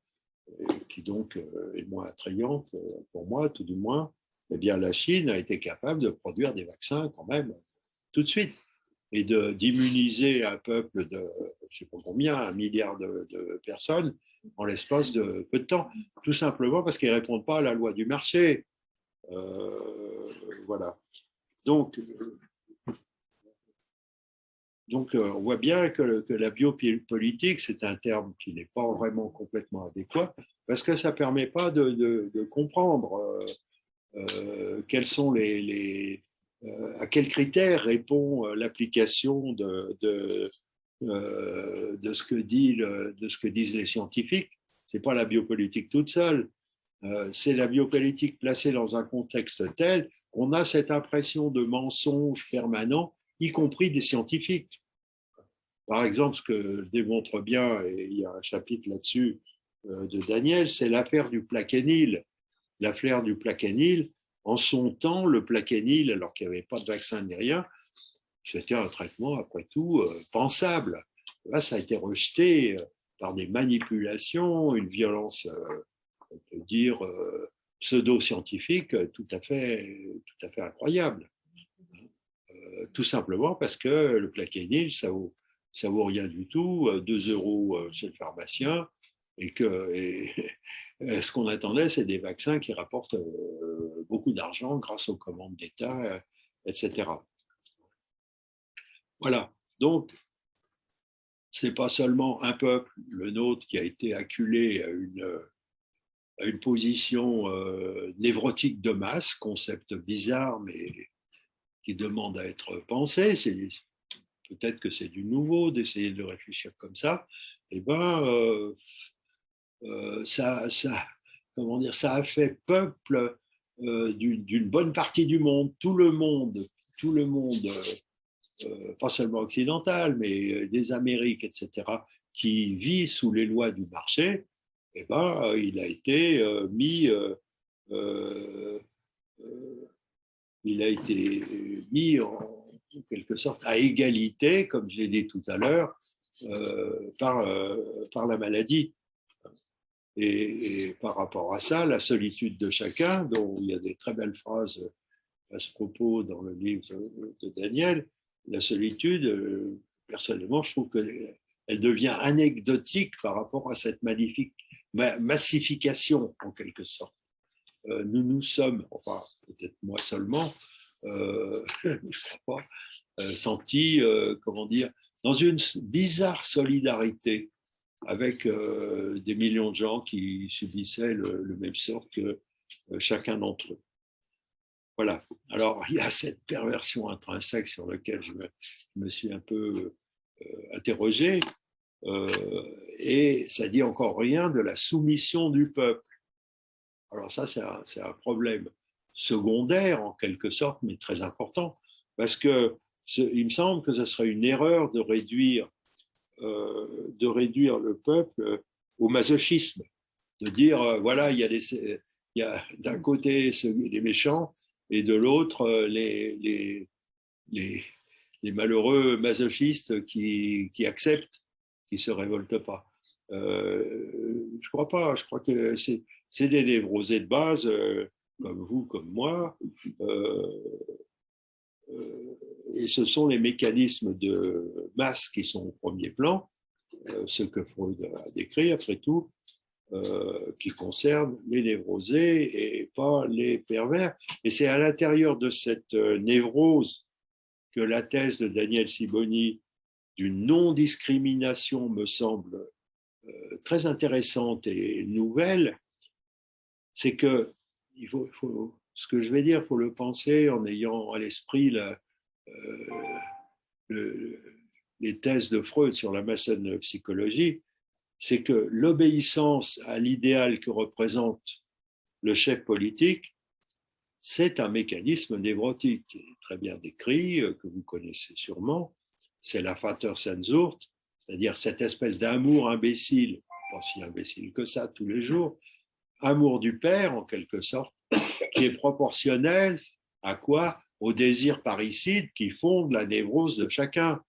qui donc est moins attrayante pour moi, tout du moins. Eh bien, la Chine a été capable de produire des vaccins quand même tout de suite et d'immuniser un peuple de, je ne sais pas combien, 1 milliard de personnes en l'espace de peu de temps, tout simplement parce qu'ils ne répondent pas à la loi du marché. Voilà. Donc, on voit bien que la biopolitique, c'est un terme qui n'est pas vraiment complètement adéquat, parce que ça ne permet pas de comprendre quels sont à quels critères répond l'application de ce que disent les scientifiques. Ce n'est pas la biopolitique toute seule. C'est la biopolitique placée dans un contexte tel qu'on a cette impression de mensonge permanent, y compris des scientifiques. Par exemple, ce que démontre bien, et il y a un chapitre là-dessus de Daniel, c'est l'affaire du Plaquenil. L'affaire du Plaquenil, en son temps, le Plaquenil, alors qu'il n'y avait pas de vaccin ni rien, c'était un traitement, après tout, pensable. Là, ça a été rejeté par des manipulations, une violence, on peut dire, pseudo-scientifique tout à fait incroyable. Tout simplement parce que le Plaquenil, ça vaut rien du tout, 2 € chez le pharmacien, et ce qu'on attendait, c'est des vaccins qui rapportent beaucoup d'argent grâce aux commandes d'État, etc. Voilà. Donc, ce n'est pas seulement un peuple, le nôtre, qui a été acculé à une position névrotique de masse, concept bizarre, mais qui demande à être pensé. Peut-être que c'est du nouveau d'essayer de réfléchir comme ça. Eh bien, ça a fait peuple d'une bonne partie du monde, tout le monde, pas seulement occidental, mais des Amériques, etc., qui vit sous les lois du marché. eh ben, il a été mis, il a été mis en quelque sorte à égalité, comme j'ai dit tout à l'heure, par la maladie. Et par rapport à ça, la solitude de chacun, dont il y a des très belles phrases à ce propos dans le livre de Daniel, la solitude, personnellement, je trouve qu'elle devient anecdotique par rapport à cette magnifique massification, en quelque sorte. Nous sommes, enfin, peut-être moi seulement, je ne crois pas, sentis, comment dire, dans une bizarre solidarité avec des millions de gens qui subissaient le même sort que chacun d'entre eux. Voilà. Alors, il y a cette perversion intrinsèque sur laquelle je me suis un peu interrogé, et ça dit encore rien de la soumission du peuple. Alors ça, c'est un problème secondaire, en quelque sorte, mais très important, parce que il me semble que ce serait une erreur de réduire le peuple au masochisme, de dire, voilà, il y a d'un côté les méchants et de l'autre les malheureux masochistes qui acceptent, qui ne se révoltent pas. Je crois pas, je crois que c'est des névrosés de base, comme vous, comme moi, et ce sont les mécanismes de masse qui sont au premier plan, ce que Freud a décrit après tout, qui concernent les névrosés et pas les pervers. Et c'est à l'intérieur de cette névrose que la thèse de Daniel Sibony d'une non-discrimination me semble très intéressante et nouvelle. C'est que ce que je vais dire, il faut le penser en ayant à l'esprit les thèses de Freud sur la malsaine psychologie, c'est que l'obéissance à l'idéal que représente le chef politique, c'est un mécanisme névrotique, très bien décrit, que vous connaissez sûrement, c'est la Vatersehnsucht, c'est-à-dire cette espèce d'amour imbécile, pas si imbécile que ça tous les jours, amour du père en quelque sorte, qui est proportionnel à quoi? Au désir parricide qui fonde la névrose de chacun.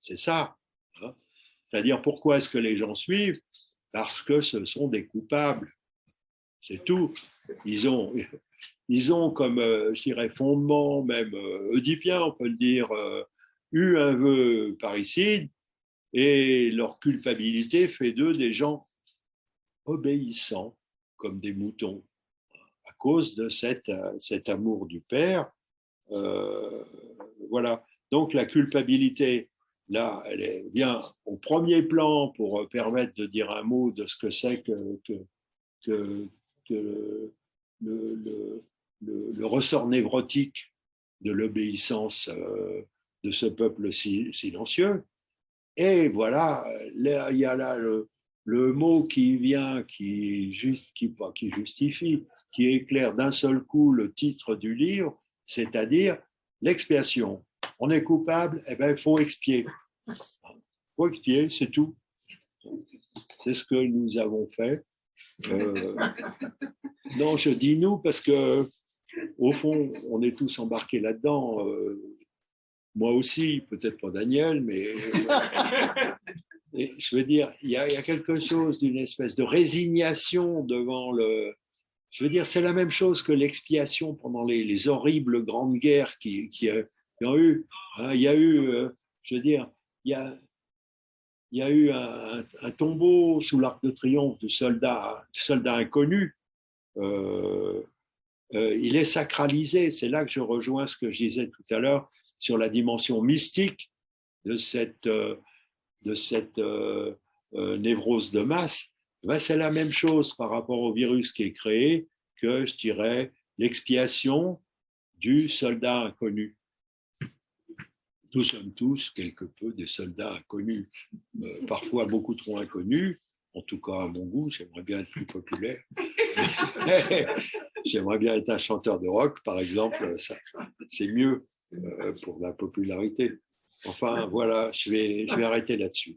C'est ça. Hein. C'est-à-dire, pourquoi est-ce que les gens suivent? Parce que ce sont des coupables. C'est tout. Ils ont comme, je dirais, fondement, même oedipien, on peut le dire, eu un vœu parricide, et leur culpabilité fait d'eux des gens obéissants, comme des moutons, à cause de cet amour du père. Voilà. Donc la culpabilité, là, elle vient au premier plan pour permettre de dire un mot de ce que c'est que le ressort névrotique de l'obéissance de ce peuple silencieux. Et voilà, là, il y a là le mot qui vient, qui justifie, qui éclaire d'un seul coup le titre du livre, c'est-à-dire l'expiation. On est coupable, eh bien, il faut expier. Il faut expier, c'est tout. C'est ce que nous avons fait. Non, je dis nous parce que, au fond, on est tous embarqués là-dedans. Moi aussi, peut-être pas Daniel, mais je veux dire, il y a quelque chose d'une espèce de résignation devant le. Je veux dire, c'est la même chose que l'expiation pendant les horribles grandes guerres qui ont eu. Hein, il y a eu, je veux dire, il y a eu un tombeau sous l'Arc de Triomphe du soldat inconnu. Il est sacralisé. C'est là que je rejoins ce que je disais tout à l'heure sur la dimension mystique de cette névrose de masse. Ben, c'est la même chose par rapport au virus qui est créé que, je dirais, l'expiation du soldat inconnu. Nous sommes tous quelque peu des soldats inconnus, parfois beaucoup trop inconnus, en tout cas à mon goût, j'aimerais bien être plus populaire. J'aimerais bien être un chanteur de rock, par exemple, c'est mieux pour la popularité. Enfin, voilà, je vais arrêter là-dessus.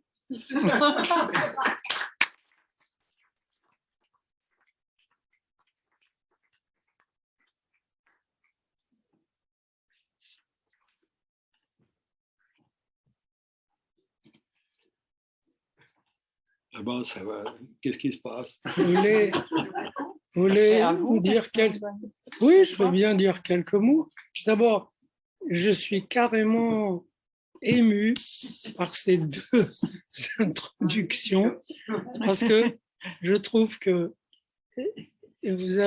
Ah ben, ça va. Qu'est-ce qui se passe?
Vous voulez dire quelques... Oui, je veux bien dire quelques mots. D'abord, je suis carrément ému par ces deux introductions parce que je trouve que vous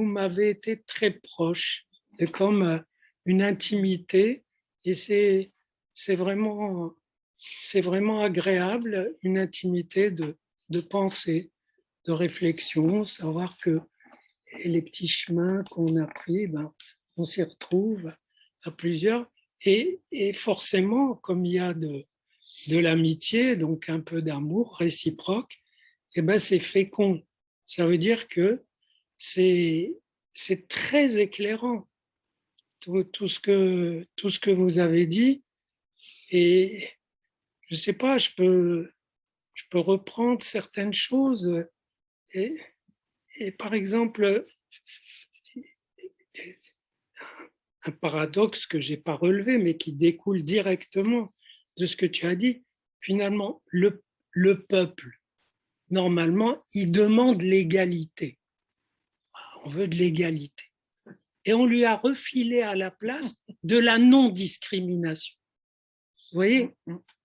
m'avez été très proche. C'est comme une intimité et c'est vraiment agréable, une intimité de pensée, de réflexion, savoir que les petits chemins qu'on a pris, on s'y retrouve à plusieurs. Et forcément, comme il y a de l'amitié, donc un peu d'amour réciproque, c'est fécond. Ça veut dire que c'est très éclairant, tout ce que vous avez dit. Et je ne sais pas, je peux reprendre certaines choses. Et par exemple, un paradoxe que je n'ai pas relevé, mais qui découle directement de ce que tu as dit. Finalement, le peuple, normalement, il demande l'égalité. On veut de l'égalité. Et on lui a refilé à la place de la non-discrimination. Vous voyez,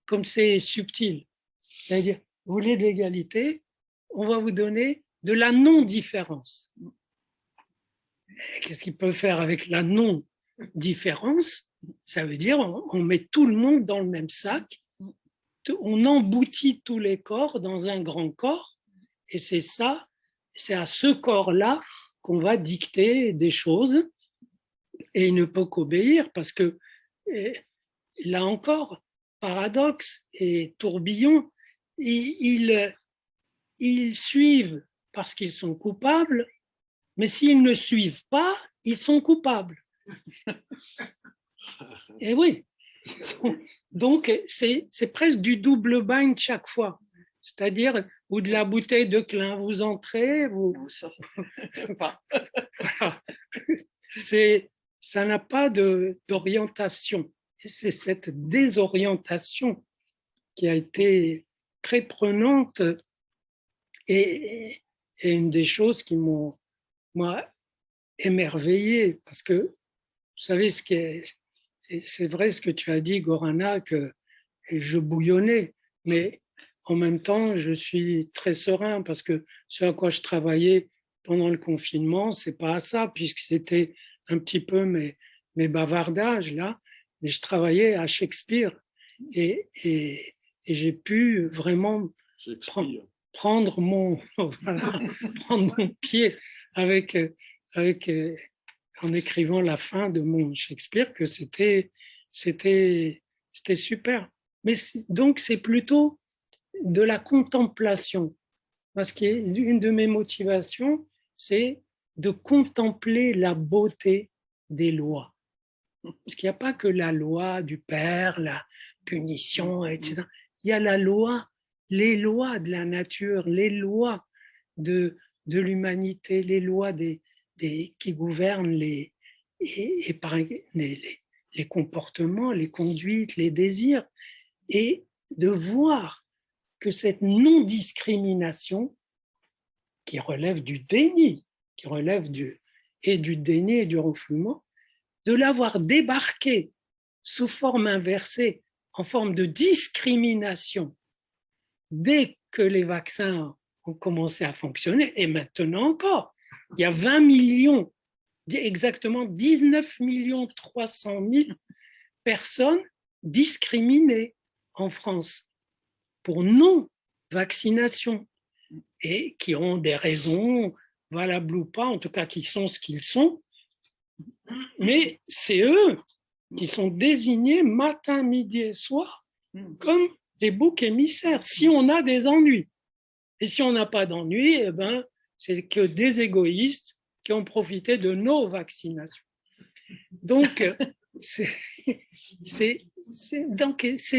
comme c'est subtil. C'est-à-dire, vous voulez de l'égalité, on va vous donner de la non-différence. Qu'est-ce qu'il peut faire avec la non-différence? Ça veut dire on met tout le monde dans le même sac, on emboutit tous les corps dans un grand corps, et c'est à ce corps-là qu'on va dicter des choses, et il ne peut qu'obéir parce que, là encore, paradoxe et tourbillon, ils suivent parce qu'ils sont coupables, mais s'ils ne suivent pas, ils sont coupables. Et oui. Donc, c'est presque du double bind chaque fois. C'est-à-dire, ou de la bouteille de Klein, vous entrez, vous... Ça n'a pas d'orientation. Et c'est cette désorientation qui a été très prenante et une des choses qui m'ont émerveillé, parce que vous savez c'est vrai ce que tu as dit, Gorana, que je bouillonnais, mais en même temps, je suis très serein parce que ce à quoi je travaillais pendant le confinement, c'est pas à ça, puisque c'était un petit peu mes bavardages là, mais je travaillais à Shakespeare et j'ai pu vraiment prendre mon pied avec en écrivant la fin de mon Shakespeare, que c'était super. Mais donc c'est plutôt de la contemplation. Parce qu'une de mes motivations, c'est de contempler la beauté des lois. Parce qu'il n'y a pas que la loi du père, la punition, etc. Il y a les lois de la nature, les lois de l'humanité, les lois qui gouvernent les comportements, les conduites, les désirs, et de voir que cette non-discrimination, qui relève du déni, qui relève du déni et du refoulement, de l'avoir débarqué sous forme inversée, en forme de discrimination, dès que les vaccins ont commencé à fonctionner, et maintenant encore. Il y a 20 millions, exactement 19 300 000 personnes discriminées en France pour non-vaccination et qui ont des raisons valables ou pas, en tout cas qui sont ce qu'ils sont. Mais c'est eux qui sont désignés matin, midi et soir comme les boucs émissaires, si on a des ennuis. Et si on n'a pas d'ennuis, c'est que des égoïstes qui ont profité de nos vaccinations. Donc, c'est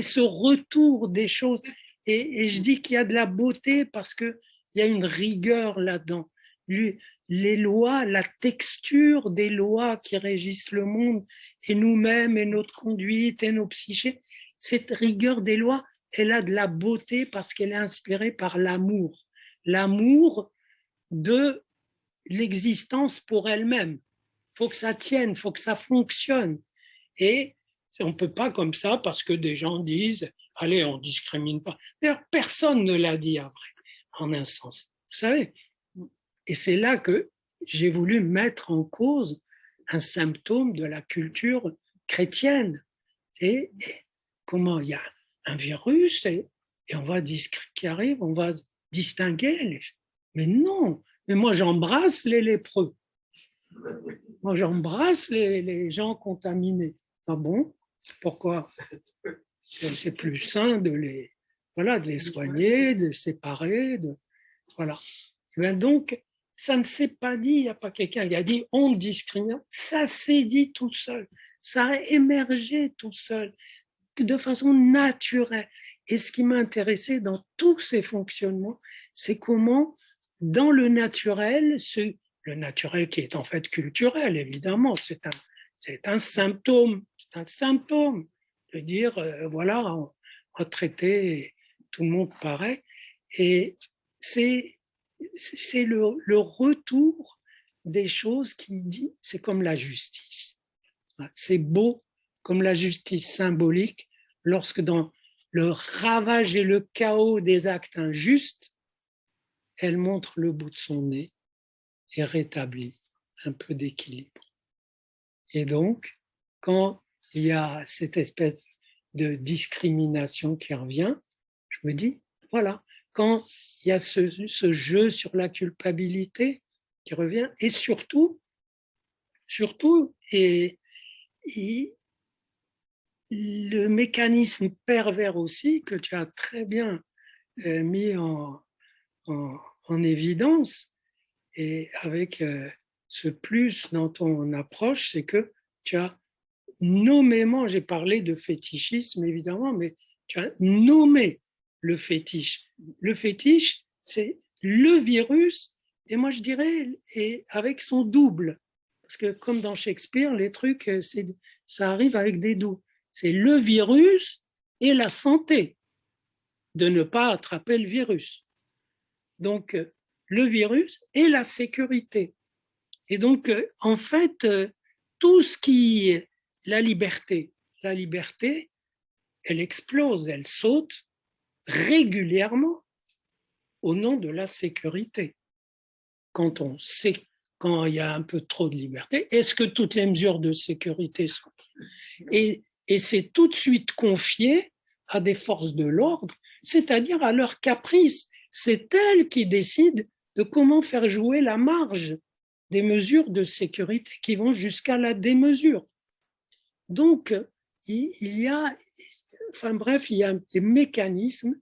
ce retour des choses. Et je dis qu'il y a de la beauté parce qu'il y a une rigueur là-dedans. Les lois, la texture des lois qui régissent le monde, et nous-mêmes, et notre conduite, et nos psychés, cette rigueur des lois, elle a de la beauté parce qu'elle est inspirée par l'amour. L'amour de l'existence pour elle-même. Il faut que ça tienne, il faut que ça fonctionne. Et on ne peut pas comme ça parce que des gens disent « Allez, on ne discrimine pas ». D'ailleurs, personne ne l'a dit après, en un sens. Vous savez. Et c'est là que j'ai voulu mettre en cause un symptôme de la culture chrétienne. Et comment il y a un virus et on va qui arrive, on va distinguer. Mais non, mais moi j'embrasse les lépreux. Moi j'embrasse les gens contaminés. Ah bon? Pourquoi? C'est plus sain de les soigner, de les séparer. Voilà. Et bien donc, ça ne s'est pas dit, il n'y a pas quelqu'un qui a dit on discrimine. Ça s'est dit tout seul. Ça a émergé tout seul, de façon naturelle. Et ce qui m'a intéressé dans tous ces fonctionnements, c'est comment, dans le naturel qui est en fait culturel, évidemment, c'est un symptôme, de dire, voilà, on va traiter tout le monde pareil. Et c'est le retour des choses qui dit, c'est comme la justice. C'est beau comme la justice symbolique lorsque dans le ravage et le chaos des actes injustes, elle montre le bout de son nez et rétablit un peu d'équilibre. Et donc, quand il y a cette espèce de discrimination qui revient, je me dis, voilà, quand il y a ce jeu sur la culpabilité qui revient, et surtout, et le mécanisme pervers aussi que tu as très bien mis en évidence, et avec ce plus dans ton approche, c'est que tu as nommément, j'ai parlé de fétichisme évidemment, mais tu as nommé le fétiche. Le fétiche, c'est le virus, et moi je dirais, et avec son double. Parce que comme dans Shakespeare, les trucs, ça arrive avec des doubles. C'est le virus et la santé, de ne pas attraper le virus. Donc, le virus et la sécurité. Et donc, en fait, tout ce qui est la liberté, elle explose, elle saute régulièrement au nom de la sécurité. Quand on sait, quand il y a un peu trop de liberté, est-ce que toutes les mesures de sécurité sont prises ? Et c'est tout de suite confié à des forces de l'ordre, c'est-à-dire à leur caprice. C'est elles qui décident de comment faire jouer la marge des mesures de sécurité qui vont jusqu'à la démesure. Donc, il y a des mécanismes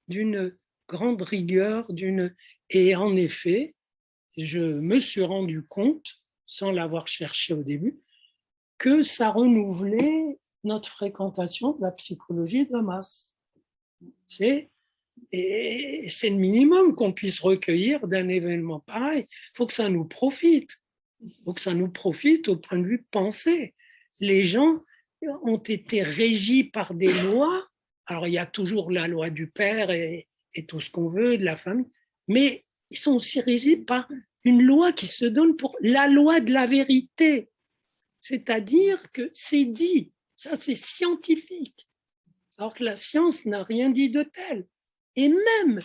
d'une grande rigueur, et en effet, je me suis rendu compte, sans l'avoir cherché au début, que ça renouvelait notre fréquentation de la psychologie de masse. C'est le minimum qu'on puisse recueillir d'un événement pareil. Il faut que ça nous profite. Il faut que ça nous profite au point de vue pensée. Les gens ont été régis par des lois. Alors, il y a toujours la loi du père et tout ce qu'on veut, de la famille, mais ils sont aussi régis par une loi qui se donne pour la loi de la vérité. C'est-à-dire que c'est dit, ça c'est scientifique, alors que la science n'a rien dit de tel. Et même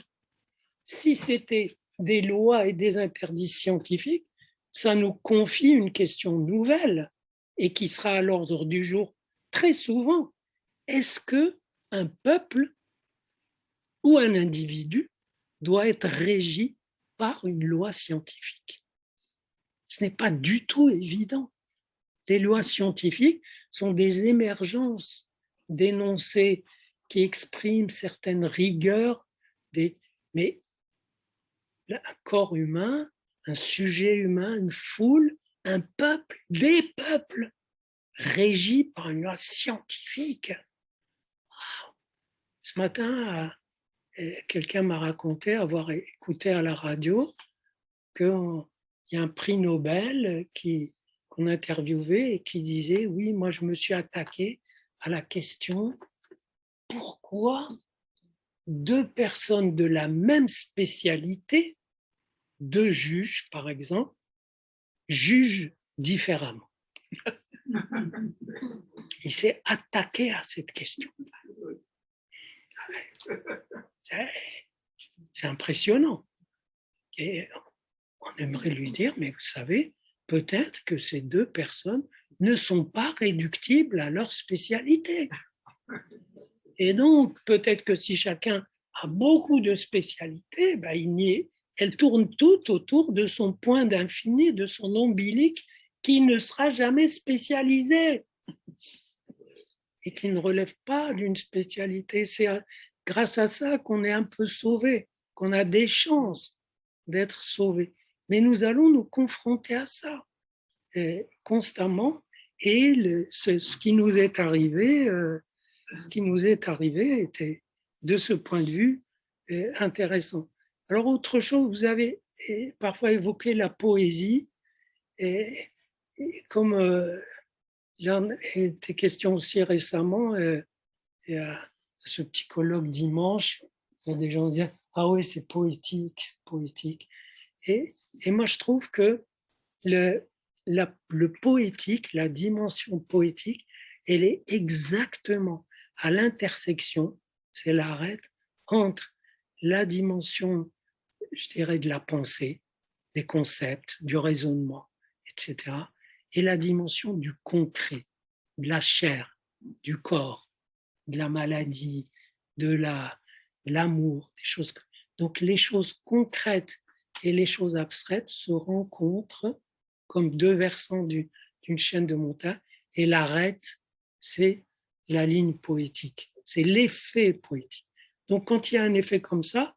si c'était des lois et des interdits scientifiques, ça nous confie une question nouvelle et qui sera à l'ordre du jour très souvent. Est-ce qu'un peuple ou un individu doit être régi par une loi scientifique? Ce n'est pas du tout évident. Les lois scientifiques sont des émergences d'énoncés qui expriment certaines rigueurs, mais un corps humain, un sujet humain, une foule, un peuple, des peuples régis par une loi scientifique. Ce matin, quelqu'un m'a raconté avoir écouté à la radio qu'il y a un prix Nobel qu'on interviewait et qui disait « Oui, moi je me suis attaqué à la question pourquoi deux personnes de la même spécialité, deux juges par exemple, jugent différemment. Il s'est attaqué à cette question. C'est impressionnant. Et on aimerait lui dire, mais vous savez, peut-être que ces deux personnes ne sont pas réductibles à leur spécialité. Et donc, peut-être que si chacun a beaucoup de spécialités, elles tournent toutes autour de son point d'infini, de son ombilic, qui ne sera jamais spécialisé et qui ne relève pas d'une spécialité. C'est grâce à ça qu'on est un peu sauvé, qu'on a des chances d'être sauvé. Mais nous allons nous confronter à ça constamment. Et ce qui nous est arrivé, était de ce point de vue intéressant. Alors autre chose, vous avez parfois évoqué la poésie et comme il en était question aussi récemment, et à ce petit colloque dimanche, il y a des gens qui disent « Ah oui, c'est poétique, c'est poétique ». Et moi, je trouve que le poétique, la dimension poétique, elle est exactement à l'intersection, c'est l'arête, entre la dimension, je dirais, de la pensée, des concepts, du raisonnement, etc., et la dimension du concret, de la chair, du corps, de la maladie, de l'amour, des choses. Donc les choses concrètes et les choses abstraites se rencontrent comme deux versants d'une chaîne de montagne, et l'arête, c'est la ligne poétique, c'est l'effet poétique. Donc quand il y a un effet comme ça,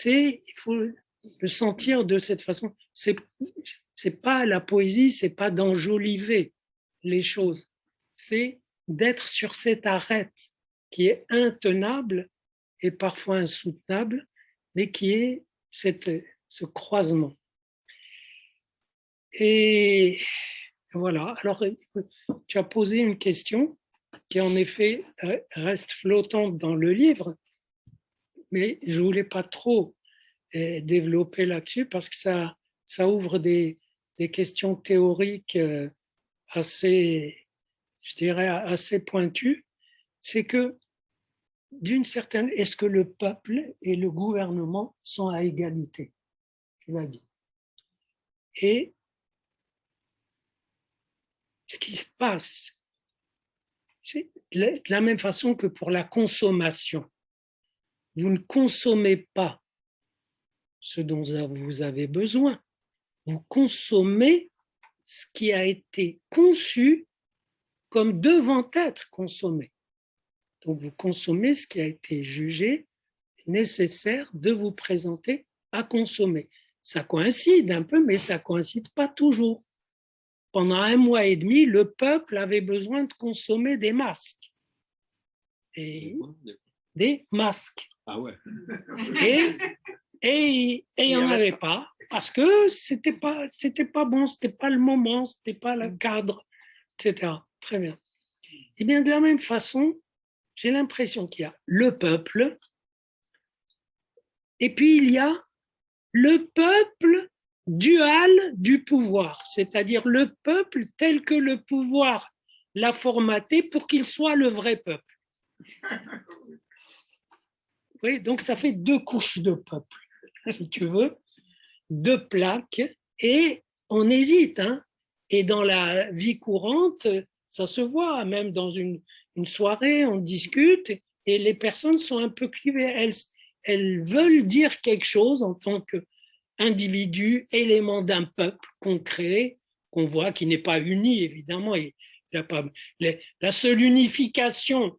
il faut le sentir de cette façon. C'est pas la poésie, c'est pas d'enjoliver les choses, c'est d'être sur cette arête qui est intenable et parfois insoutenable, mais qui est ce croisement. Et voilà, alors tu as posé une question qui en effet reste flottante dans le livre, mais je ne voulais pas trop développer là-dessus parce que ça ouvre des questions théoriques assez, je dirais, assez pointues. C'est que, est-ce que le peuple et le gouvernement sont à égalité? Tu l'as dit. Et ce qui se passe, c'est de la même façon que pour la consommation. Vous ne consommez pas ce dont vous avez besoin. Vous consommez ce qui a été conçu comme devant être consommé. Donc, vous consommez ce qui a été jugé nécessaire de vous présenter à consommer. Ça coïncide un peu, mais ça ne coïncide pas toujours. Pendant 1 mois et demi, le peuple avait besoin de consommer des masques. Des masques.
Ah ouais.
Et il n'y en avait pas, parce que c'était pas bon, c'était pas le moment, c'était pas le cadre, etc. Très bien. Et bien, de la même façon, j'ai l'impression qu'il y a le peuple, et puis il y a le peuple dual du pouvoir, c'est-à-dire le peuple tel que le pouvoir l'a formaté pour qu'il soit le vrai peuple. Oui, donc ça fait 2 couches de peuple, si tu veux, 2 plaques, et on hésite. Hein. Et dans la vie courante, ça se voit, même dans une soirée, on discute, et les personnes sont un peu clivées. Elles veulent dire quelque chose en tant qu'individu, élément d'un peuple concret, qu'on voit, qui n'est pas uni, évidemment. Il y a pas, la seule unification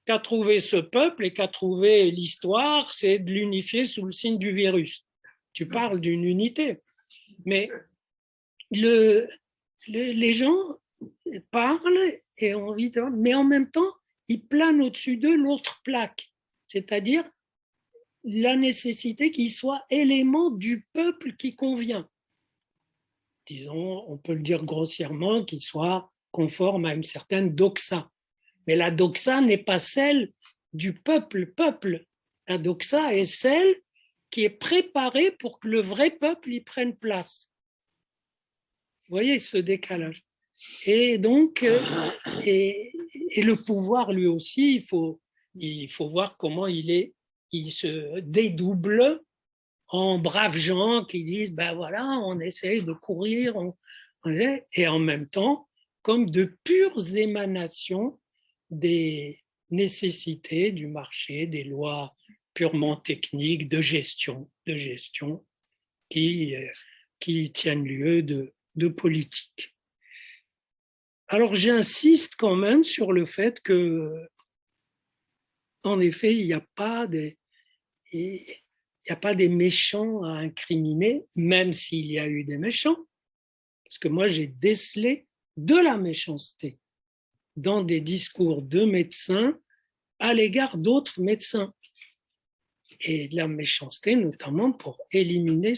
qu'a trouvé ce peuple et qu'a trouvé l'histoire, c'est de l'unifier sous le signe du virus. Tu parles d'une unité. Mais les gens parlent et ont envie de... Mais en même temps, ils planent au-dessus d'eux l'autre plaque, c'est-à-dire la nécessité qu'il soit élément du peuple qui convient. Disons, on peut le dire grossièrement, qu'il soit conforme à une certaine doxa. Mais la doxa n'est pas celle du peuple. La doxa est celle qui est préparée pour que le vrai peuple y prenne place. Vous voyez ce décalage. Et donc, et le pouvoir, lui aussi, il faut voir comment il se dédouble en braves gens qui disent, ben voilà, on essaye de courir, et en même temps, comme de pures émanations des nécessités du marché, des lois purement techniques de gestion qui tiennent lieu de politique. Alors j'insiste quand même sur le fait que, en effet, il n'y a pas des méchants à incriminer, même s'il y a eu des méchants, parce que moi j'ai décelé de la méchanceté dans des discours de médecins à l'égard d'autres médecins. Et de la méchanceté, notamment pour éliminer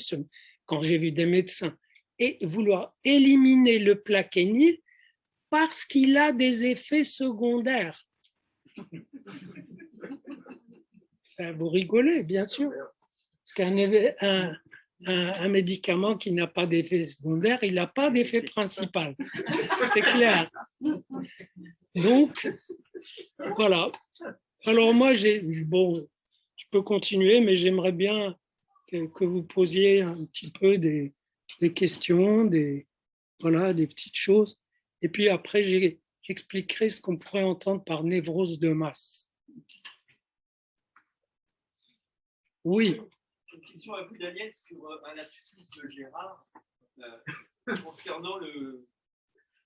quand j'ai vu des médecins et vouloir éliminer le plaquenil parce qu'il a des effets secondaires. Vous rigolez, bien sûr. Parce qu'un médicament qui n'a pas d'effet secondaire, il n'a pas d'effet principal. C'est clair. Donc, voilà. Alors moi, je peux continuer, mais j'aimerais bien que vous posiez un petit peu des questions, des petites choses. Et puis après, j'expliquerai ce qu'on pourrait entendre par névrose de masse. Oui.
Une question à vous, Daniel, sur un lapsus de Gérard concernant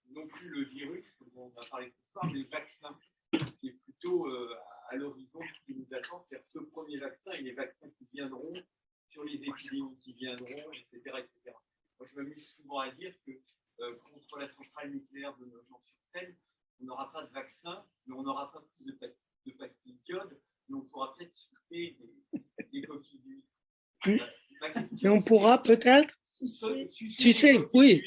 non plus le virus dont on a parlé ce soir, mais le vaccin, qui est plutôt à l'horizon de ce qui nous attend, c'est-à-dire ce premier vaccin et les vaccins qui viendront, sur les épidémies qui viendront, etc. etc. Moi, je m'amuse souvent à dire que contre la centrale nucléaire de Nogent-sur-Seine, on n'aura pas de vaccin, mais on n'aura pas plus de pastilles d'iode, mais on pourra peut-être sucer des coquilles d'huile.
Mais on pourra peut-être sucer, oui.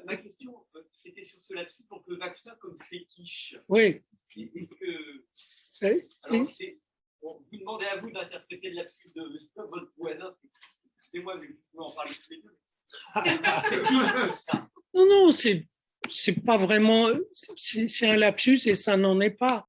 Ma question, c'était sur ce lapsus pour que le vaccin comme fétiche.
Oui.
Est-ce que.
Oui.
Alors, vous demandez à vous d'interpréter le lapsus de votre voisin. C'est moi, mais vous pouvez en parler tous les deux.
Non, c'est pas vraiment. C'est un lapsus et ça n'en est pas.